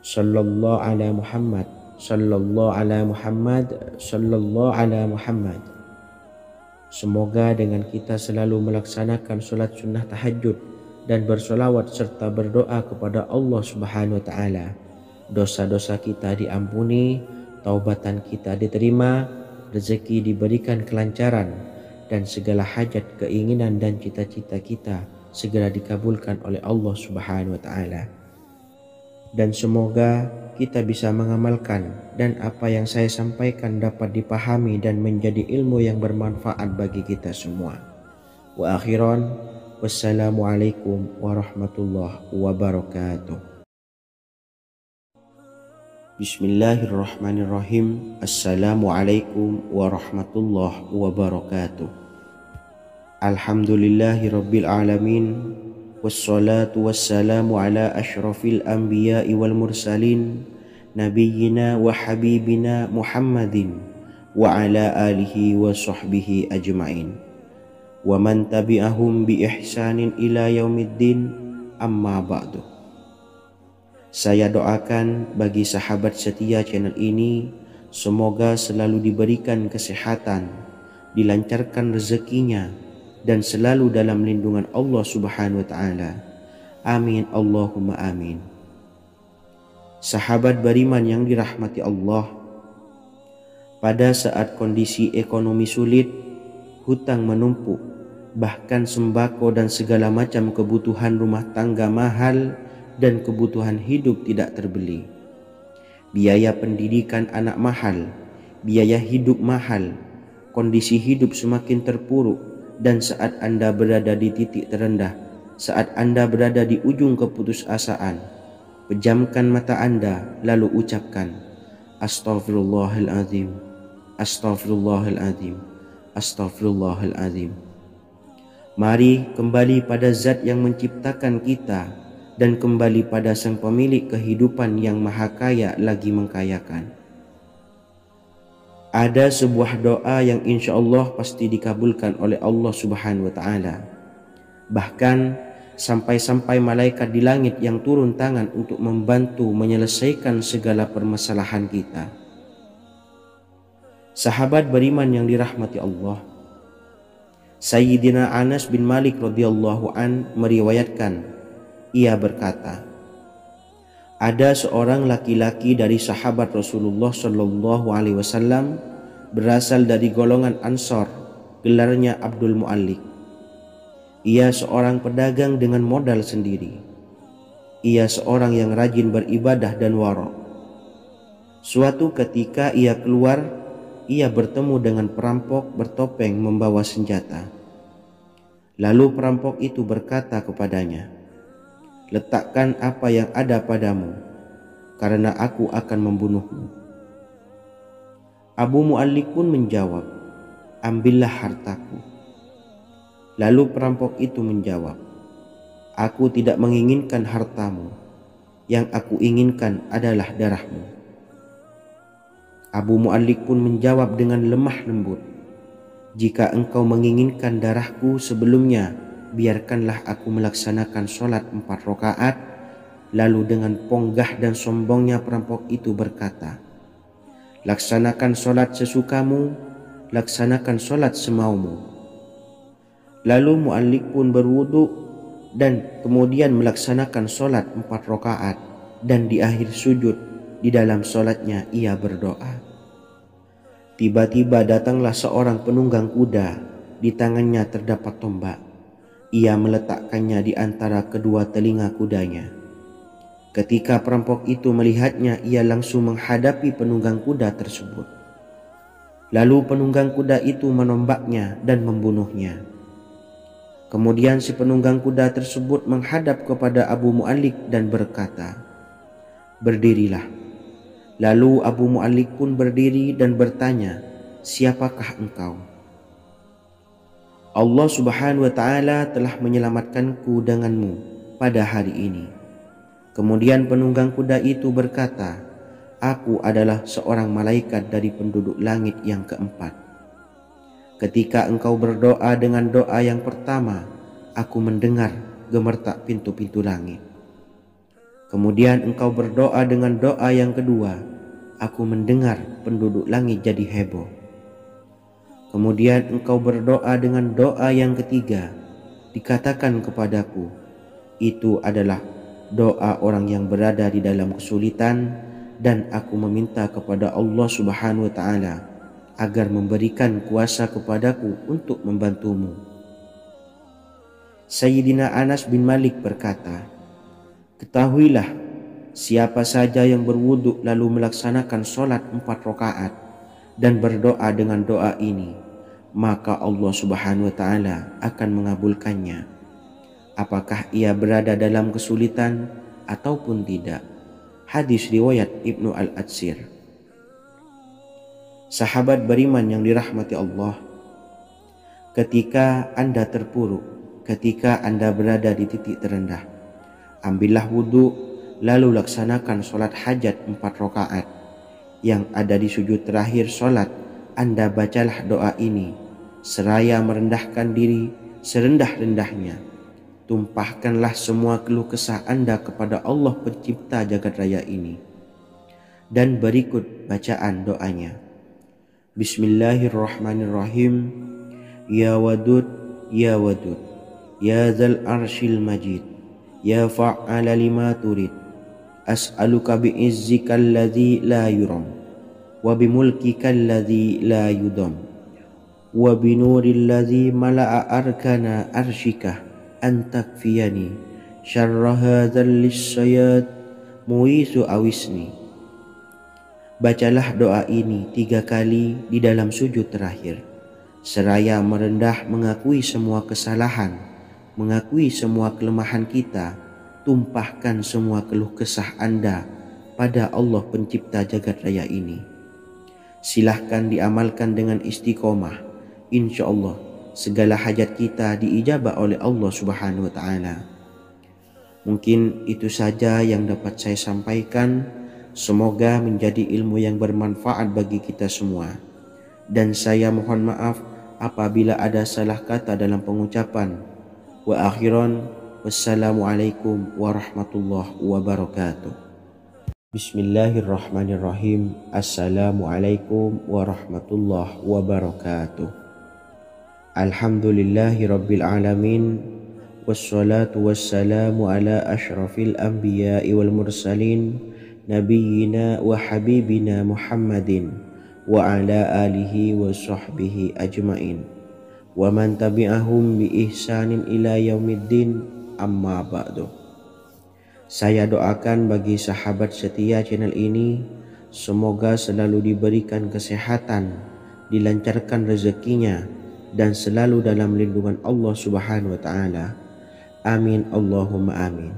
Sallallahu ala Muhammad, sallallahu ala Muhammad, sallallahu ala Muhammad. Semoga dengan kita selalu melaksanakan sholat sunnah tahajud dan bersolawat serta berdoa kepada Allah Subhanahu wa Ta'ala, dosa-dosa kita diampuni, taubatan kita diterima, rezeki diberikan kelancaran, dan segala hajat, keinginan dan cita-cita kita segera dikabulkan oleh Allah Subhanahu wa Ta'ala. Dan semoga kita bisa mengamalkan dan apa yang saya sampaikan dapat dipahami dan menjadi ilmu yang bermanfaat bagi kita semua. Wa akhiran, wassalamualaikum warahmatullahi wabarakatuh. Bismillahirrahmanirrahim. Assalamualaikum warahmatullahi wabarakatuh. Alhamdulillahi rabbil alamin. Wassalatu wassalamu ala ashrafil anbiya'i wal mursalin, nabiyyina wa habibina Muhammadin wa ala alihi wa sahbihi ajma'in wa man tabi'ahum bi ihsanin ila yaumiddin, amma ba'du. Saya doakan bagi sahabat setia channel ini, semoga selalu diberikan kesehatan, dilancarkan rezekinya, dan selalu dalam lindungan Allah Subhanahu wa Ta'ala. Amin Allahumma amin. Sahabat beriman yang dirahmati Allah, pada saat kondisi ekonomi sulit, hutang menumpuk, bahkan sembako dan segala macam kebutuhan rumah tangga mahal dan kebutuhan hidup tidak terbeli. Biaya pendidikan anak mahal, biaya hidup mahal, kondisi hidup semakin terpuruk, dan saat Anda berada di titik terendah, saat Anda berada di ujung keputusasaan, pejamkan mata Anda lalu ucapkan Astaghfirullahaladzim, Astaghfirullahaladzim, Astaghfirullahaladzim. Mari kembali pada Zat yang menciptakan kita dan kembali pada Sang Pemilik kehidupan yang maha kaya lagi mengkayakan. Ada sebuah doa yang insya Allah pasti dikabulkan oleh Allah Subhanahu wa Ta'ala. Bahkan sampai-sampai malaikat di langit yang turun tangan untuk membantu menyelesaikan segala permasalahan kita. Sahabat beriman yang dirahmati Allah, Sayyidina Anas bin Malik radhiyallahu an meriwayatkan, ia berkata, ada seorang laki-laki dari sahabat Rasulullah Shallallahu Alaihi Wasallam berasal dari golongan Ansor, gelarnya Abdul Mu'allik. Ia seorang pedagang dengan modal sendiri. Ia seorang yang rajin beribadah dan wara'. Suatu ketika ia keluar, ia bertemu dengan perampok bertopeng membawa senjata. Lalu perampok itu berkata kepadanya, letakkan apa yang ada padamu, karena aku akan membunuhmu. Abu Mu'allik pun menjawab, ambillah hartaku. Lalu perampok itu menjawab, aku tidak menginginkan hartamu, yang aku inginkan adalah darahmu. Abu Mu'allik pun menjawab dengan lemah lembut, jika engkau menginginkan darahku sebelumnya, biarkanlah aku melaksanakan sholat 4 rakaat. Lalu dengan ponggah dan sombongnya perampok itu berkata, laksanakan sholat sesukamu, laksanakan sholat semaumu. Lalu Mu'allik pun berwudu dan kemudian melaksanakan sholat 4 rakaat, dan di akhir sujud di dalam sholatnya ia berdoa. Tiba-tiba datanglah seorang penunggang kuda, di tangannya terdapat tombak. Ia meletakkannya di antara kedua telinga kudanya. Ketika perampok itu melihatnya, ia langsung menghadapi penunggang kuda tersebut. Lalu penunggang kuda itu menombaknya dan membunuhnya. Kemudian si penunggang kuda tersebut menghadap kepada Abu Mu'allik dan berkata, berdirilah. Lalu Abu Mu'allik pun berdiri dan bertanya, siapakah engkau? Allah Subhanahu wa Ta'ala telah menyelamatkanku denganmu pada hari ini. Kemudian penunggang kuda itu berkata, aku adalah seorang malaikat dari penduduk langit yang keempat. Ketika engkau berdoa dengan doa yang pertama, aku mendengar gemertak pintu-pintu langit. Kemudian engkau berdoa dengan doa yang kedua, aku mendengar penduduk langit jadi heboh. Kemudian engkau berdoa dengan doa yang ketiga, dikatakan kepadaku, itu adalah doa orang yang berada di dalam kesulitan, dan aku meminta kepada Allah Subhanahu wa Ta'ala agar memberikan kuasa kepadaku untuk membantumu. Sayyidina Anas bin Malik berkata, ketahuilah, siapa saja yang berwudu lalu melaksanakan sholat 4 rakaat dan berdoa dengan doa ini, maka Allah Subhanahu wa Ta'ala akan mengabulkannya, apakah ia berada dalam kesulitan ataupun tidak. Hadis riwayat Ibnu Al-Atsir. Sahabat beriman yang dirahmati Allah, ketika Anda terpuruk, ketika Anda berada di titik terendah, ambillah wudhu, lalu laksanakan sholat hajat 4 rakaat. Yang ada di sujud terakhir sholat Anda bacalah doa ini seraya merendahkan diri serendah-rendahnya. Tumpahkanlah semua keluh kesah Anda kepada Allah pencipta jagat raya ini. Dan berikut bacaan doanya. Bismillahirrahmanirrahim. Ya Wadud, Ya Wadud, Ya Dzal Arsyil Majid, Ya Fa'ala lima turid, as'aluka bi'izzikal ladzi la yuram, wa bimulkikal ladzi la yudam, wa binuril ladzi mala'a arkana arsyika an takfiyani syarra hadzal lisyayat muisu awisni. Bacalah doa ini 3 kali di dalam sujud terakhir, seraya merendah mengakui semua kesalahan, mengakui semua kelemahan kita. Tumpahkan semua keluh kesah Anda pada Allah pencipta jagat raya ini. Silahkan diamalkan dengan istiqomah. Insya Allah segala hajat kita diijabah oleh Allah Subhanahu wa Ta'ala. Mungkin itu saja yang dapat saya sampaikan. Semoga menjadi ilmu yang bermanfaat bagi kita semua. Dan saya mohon maaf apabila ada salah kata dalam pengucapan. Wa akhiran, wassalamualaikum warahmatullahi wabarakatuh. Bismillahirrahmanirrahim. Assalamualaikum warahmatullahi wabarakatuh. Alhamdulillahi rabbil alamin, wassalatu wassalamu ala ashrafil anbiya'i wal mursalin, nabiyyina wa habibina Muhammadin wa ala alihi wa sahbihi ajmain, wa man tabi'ahum bi ihsanin ila yaumiddin, amma ba'du. Saya doakan bagi sahabat setia channel ini, semoga selalu diberikan kesehatan, dilancarkan rezekinya, dan selalu dalam lindungan Allah Subhanahu wa Ta'ala. Amin Allahumma amin.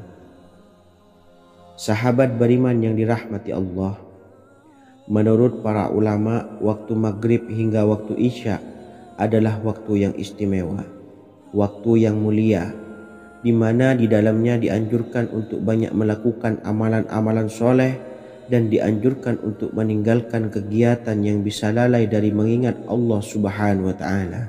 Sahabat beriman yang dirahmati Allah, menurut para ulama, waktu maghrib hingga waktu isya adalah waktu yang istimewa, waktu yang mulia, di mana di dalamnya dianjurkan untuk banyak melakukan amalan-amalan soleh dan dianjurkan untuk meninggalkan kegiatan yang bisa lalai dari mengingat Allah Subhanahu wa Ta'ala.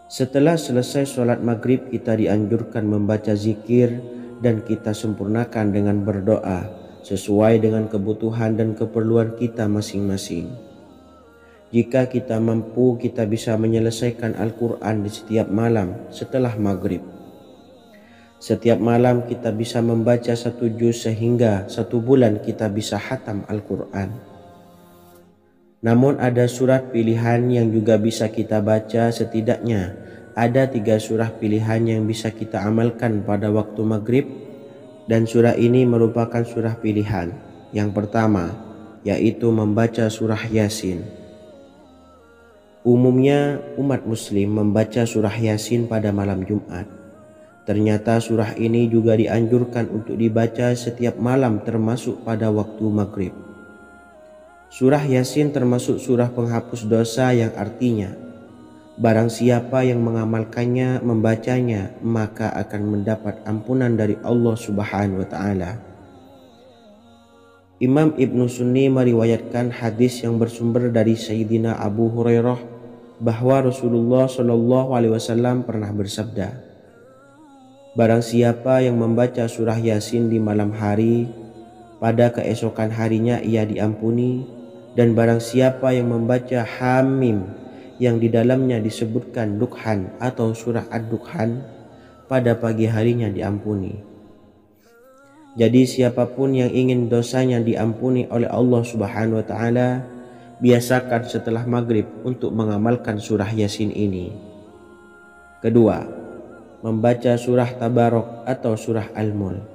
Setelah selesai sholat maghrib, kita dianjurkan membaca zikir dan kita sempurnakan dengan berdoa sesuai dengan kebutuhan dan keperluan kita masing-masing. Jika kita mampu, kita bisa menyelesaikan Al-Quran di setiap malam setelah maghrib. Setiap malam kita bisa membaca 1 juz sehingga 1 bulan kita bisa khatam Al-Quran. Namun ada surat pilihan yang juga bisa kita baca. Setidaknya ada 3 surah pilihan yang bisa kita amalkan pada waktu maghrib, dan surah ini merupakan surah pilihan. Yang pertama yaitu membaca surah Yasin. Umumnya umat muslim membaca surah Yasin pada malam Jumat. Ternyata surah ini juga dianjurkan untuk dibaca setiap malam termasuk pada waktu maghrib. Surah Yasin termasuk surah penghapus dosa yang artinya barang siapa yang mengamalkannya, membacanya, maka akan mendapat ampunan dari Allah Subhanahu wa Ta'ala. Imam Ibnu Sunni meriwayatkan hadis yang bersumber dari Sayyidina Abu Hurairah bahwa Rasulullah Shallallahu Alaihi Wasallam pernah bersabda, barang siapa yang membaca surah Yasin di malam hari, pada keesokan harinya ia diampuni. Dan barang siapa yang membaca Hamim yang di dalamnya disebutkan Dukhan atau surah Ad-Dukhan, pada pagi harinya diampuni. Jadi siapapun yang ingin dosanya diampuni oleh Allah Subhanahu wa Ta'ala, biasakan setelah maghrib untuk mengamalkan surah Yasin ini. Kedua, membaca surah Tabarok atau surah Al-Mulk.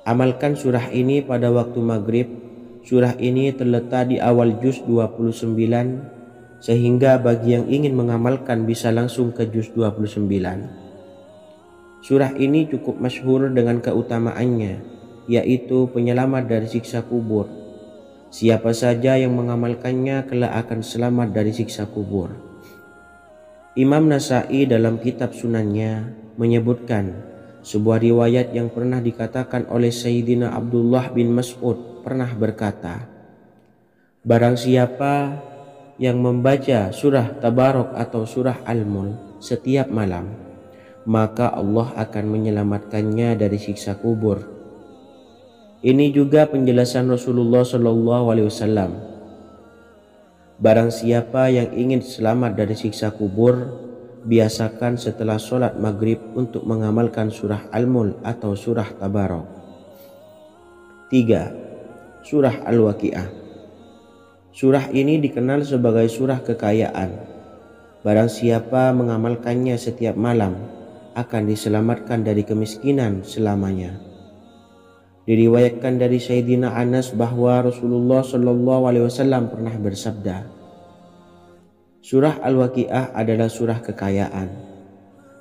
Amalkan surah ini pada waktu maghrib. Surah ini terletak di awal juz 29, sehingga bagi yang ingin mengamalkan bisa langsung ke juz 29. Surah ini cukup masyhur dengan keutamaannya, yaitu penyelamat dari siksa kubur. Siapa saja yang mengamalkannya kelak akan selamat dari siksa kubur. Imam Nasa'i dalam kitab Sunannya menyebutkan sebuah riwayat yang pernah dikatakan oleh Sayyidina Abdullah bin Mas'ud pernah berkata, Barang siapa yang membaca surah Tabarok atau surah Al-Mulk setiap malam, maka Allah akan menyelamatkannya dari siksa kubur. Ini juga penjelasan Rasulullah SAW. Barang siapa yang ingin selamat dari siksa kubur, biasakan setelah sholat maghrib untuk mengamalkan surah Al-Mulk atau surah Tabarok. 3. Surah Al-Waqiah. Surah ini dikenal sebagai surah kekayaan. Barang siapa mengamalkannya setiap malam, akan diselamatkan dari kemiskinan selamanya. Diriwayatkan dari Sayyidina Anas bahwa Rasulullah SAW pernah bersabda, surah Al-Waqiah adalah surah kekayaan.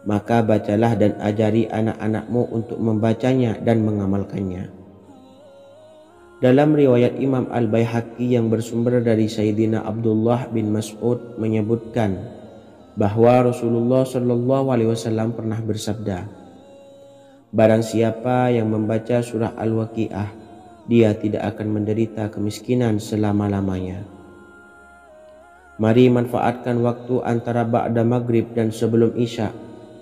Maka bacalah dan ajari anak-anakmu untuk membacanya dan mengamalkannya. Dalam riwayat Imam Al-Baihaqi yang bersumber dari Sayyidina Abdullah bin Mas'ud menyebutkan bahwa Rasulullah SAW pernah bersabda, barang siapa yang membaca surah Al-Waqiah, dia tidak akan menderita kemiskinan selama-lamanya. Mari manfaatkan waktu antara ba'da maghrib dan sebelum isya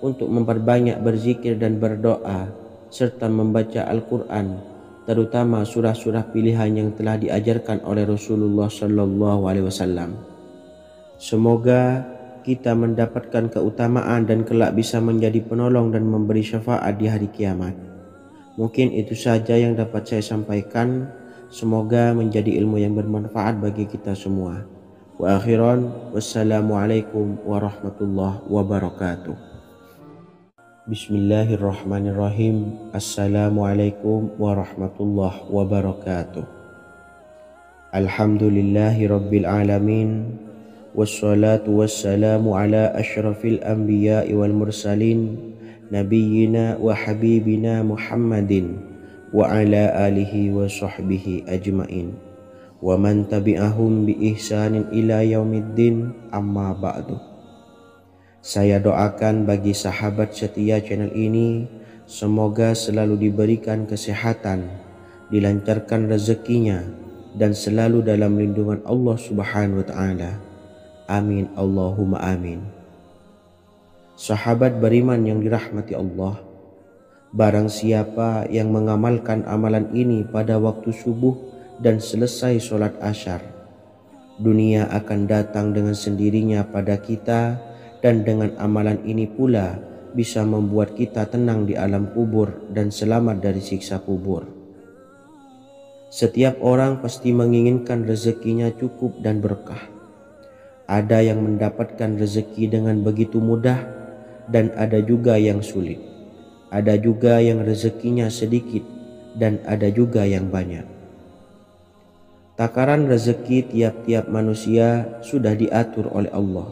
untuk memperbanyak berzikir dan berdoa serta membaca Al-Quran, terutama surah-surah pilihan yang telah diajarkan oleh Rasulullah SAW. Semoga kita mendapatkan keutamaan dan kelak bisa menjadi penolong dan memberi syafaat di hari kiamat. Mungkin itu saja yang dapat saya sampaikan. Semoga menjadi ilmu yang bermanfaat bagi kita semua. Wa akhiran, wassalamualaikum warahmatullahi wabarakatuh. Bismillahirrahmanirrahim. Assalamualaikum warahmatullahi wabarakatuh. Alhamdulillahi rabbil alamin. Wassalatu wassalamu ala ashrafil anbiya'i wal mursalin, nabiyyina wa habibina Muhammadin wa ala alihi wa sahbihi ajmain wa man tabi'ahum bi ihsanin ila yaumiddin, amma ba'du. Saya doakan bagi sahabat setia channel ini, semoga selalu diberikan kesehatan, dilancarkan rezekinya, dan selalu dalam lindungan Allah Subhanahu wa ta'ala. Amin Allahumma amin. Sahabat beriman yang dirahmati Allah, barang siapa yang mengamalkan amalan ini pada waktu subuh dan selesai sholat asyar, dunia akan datang dengan sendirinya pada kita, dan dengan amalan ini pula bisa membuat kita tenang di alam kubur dan selamat dari siksa kubur. Setiap orang pasti menginginkan rezekinya cukup dan berkah. Ada yang mendapatkan rezeki dengan begitu mudah, dan ada juga yang sulit. Ada juga yang rezekinya sedikit, dan ada juga yang banyak. Takaran rezeki tiap-tiap manusia sudah diatur oleh Allah.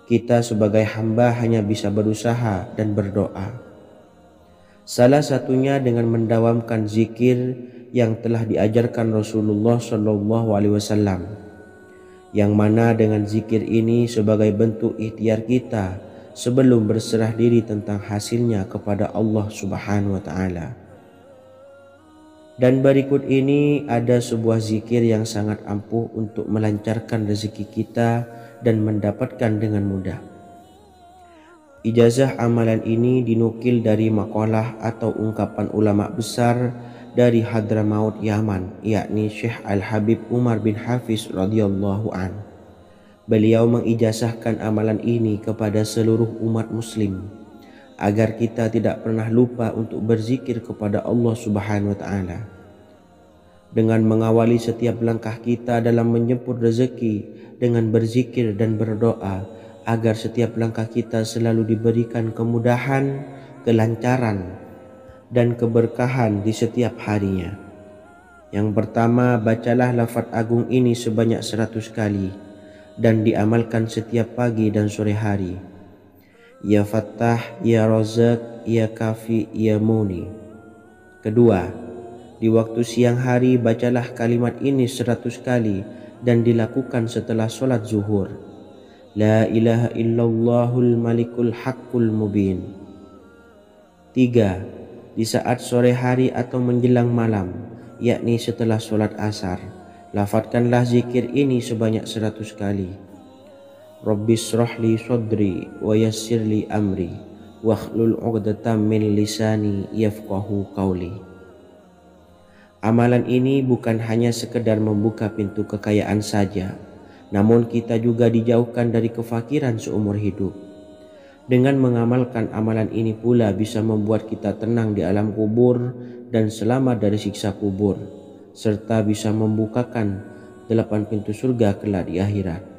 Kita sebagai hamba hanya bisa berusaha dan berdoa. Salah satunya dengan mendawamkan zikir yang telah diajarkan Rasulullah SAW. Yang mana dengan zikir ini sebagai bentuk ikhtiar kita sebelum berserah diri tentang hasilnya kepada Allah Subhanahu wa ta'ala. Dan berikut ini ada sebuah zikir yang sangat ampuh untuk melancarkan rezeki kita dan mendapatkan dengan mudah. Ijazah amalan ini dinukil dari makalah atau ungkapan ulama besar dari Hadramaut Yaman, yakni Syekh Al-Habib Umar bin Hafiz radhiyallahu an. Beliau mengijazahkan amalan ini kepada seluruh umat muslim agar kita tidak pernah lupa untuk berzikir kepada Allah Subhanahu wa ta'ala. Dengan mengawali setiap langkah kita dalam menjemput rezeki dengan berzikir dan berdoa agar setiap langkah kita selalu diberikan kemudahan, kelancaran, dan keberkahan di setiap harinya. Yang pertama, bacalah lafaz agung ini sebanyak 100 kali dan diamalkan setiap pagi dan sore hari. Ya Fattah, Ya Razak, Ya Kafi, Ya Muni. Kedua, di waktu siang hari bacalah kalimat ini 100 kali dan dilakukan setelah sholat zuhur. La ilaha illallahul malikul haqqul mubin. 3. Di saat sore hari atau menjelang malam, yakni setelah sholat asar, Lafadzkanlah zikir ini sebanyak 100 kali. Rabbishrahli sadri wa yassirli amri wahlul 'uqdatam min lisani yafqahu qawli. Amalan ini bukan hanya sekedar membuka pintu kekayaan saja, namun kita juga dijauhkan dari kefakiran seumur hidup. Dengan mengamalkan amalan ini pula bisa membuat kita tenang di alam kubur dan selamat dari siksa kubur, serta bisa membukakan 8 pintu surga kelak di akhirat.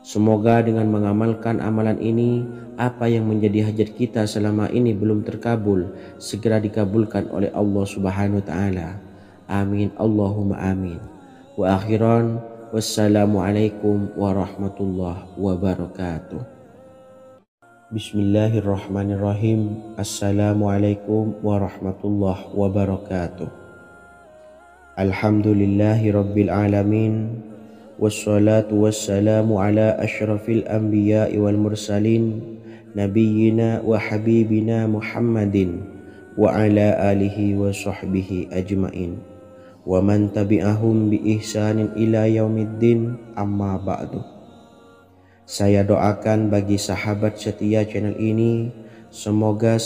Semoga dengan mengamalkan amalan ini, apa yang menjadi hajat kita selama ini belum terkabul, segera dikabulkan oleh Allah Subhanahu wa Ta'ala. Amin, Allahumma amin. Wa akhiran, wassalamualaikum warahmatullahi wabarakatuh. Bismillahirrahmanirrahim. Assalamualaikum warahmatullahi wabarakatuh. Alhamdulillahi rabbil alamin, wassalatu wassalamu ala ashrafil anbiya'i wal mursalin, nabiyyina wa habibina Muhammadin wa ala alihi wa sahbihi ajmain, wa man tabi'ahum bi ihsanin ila yaumiddin, amma ba'du. Saya doakan bagi sahabat setia channel ini, semoga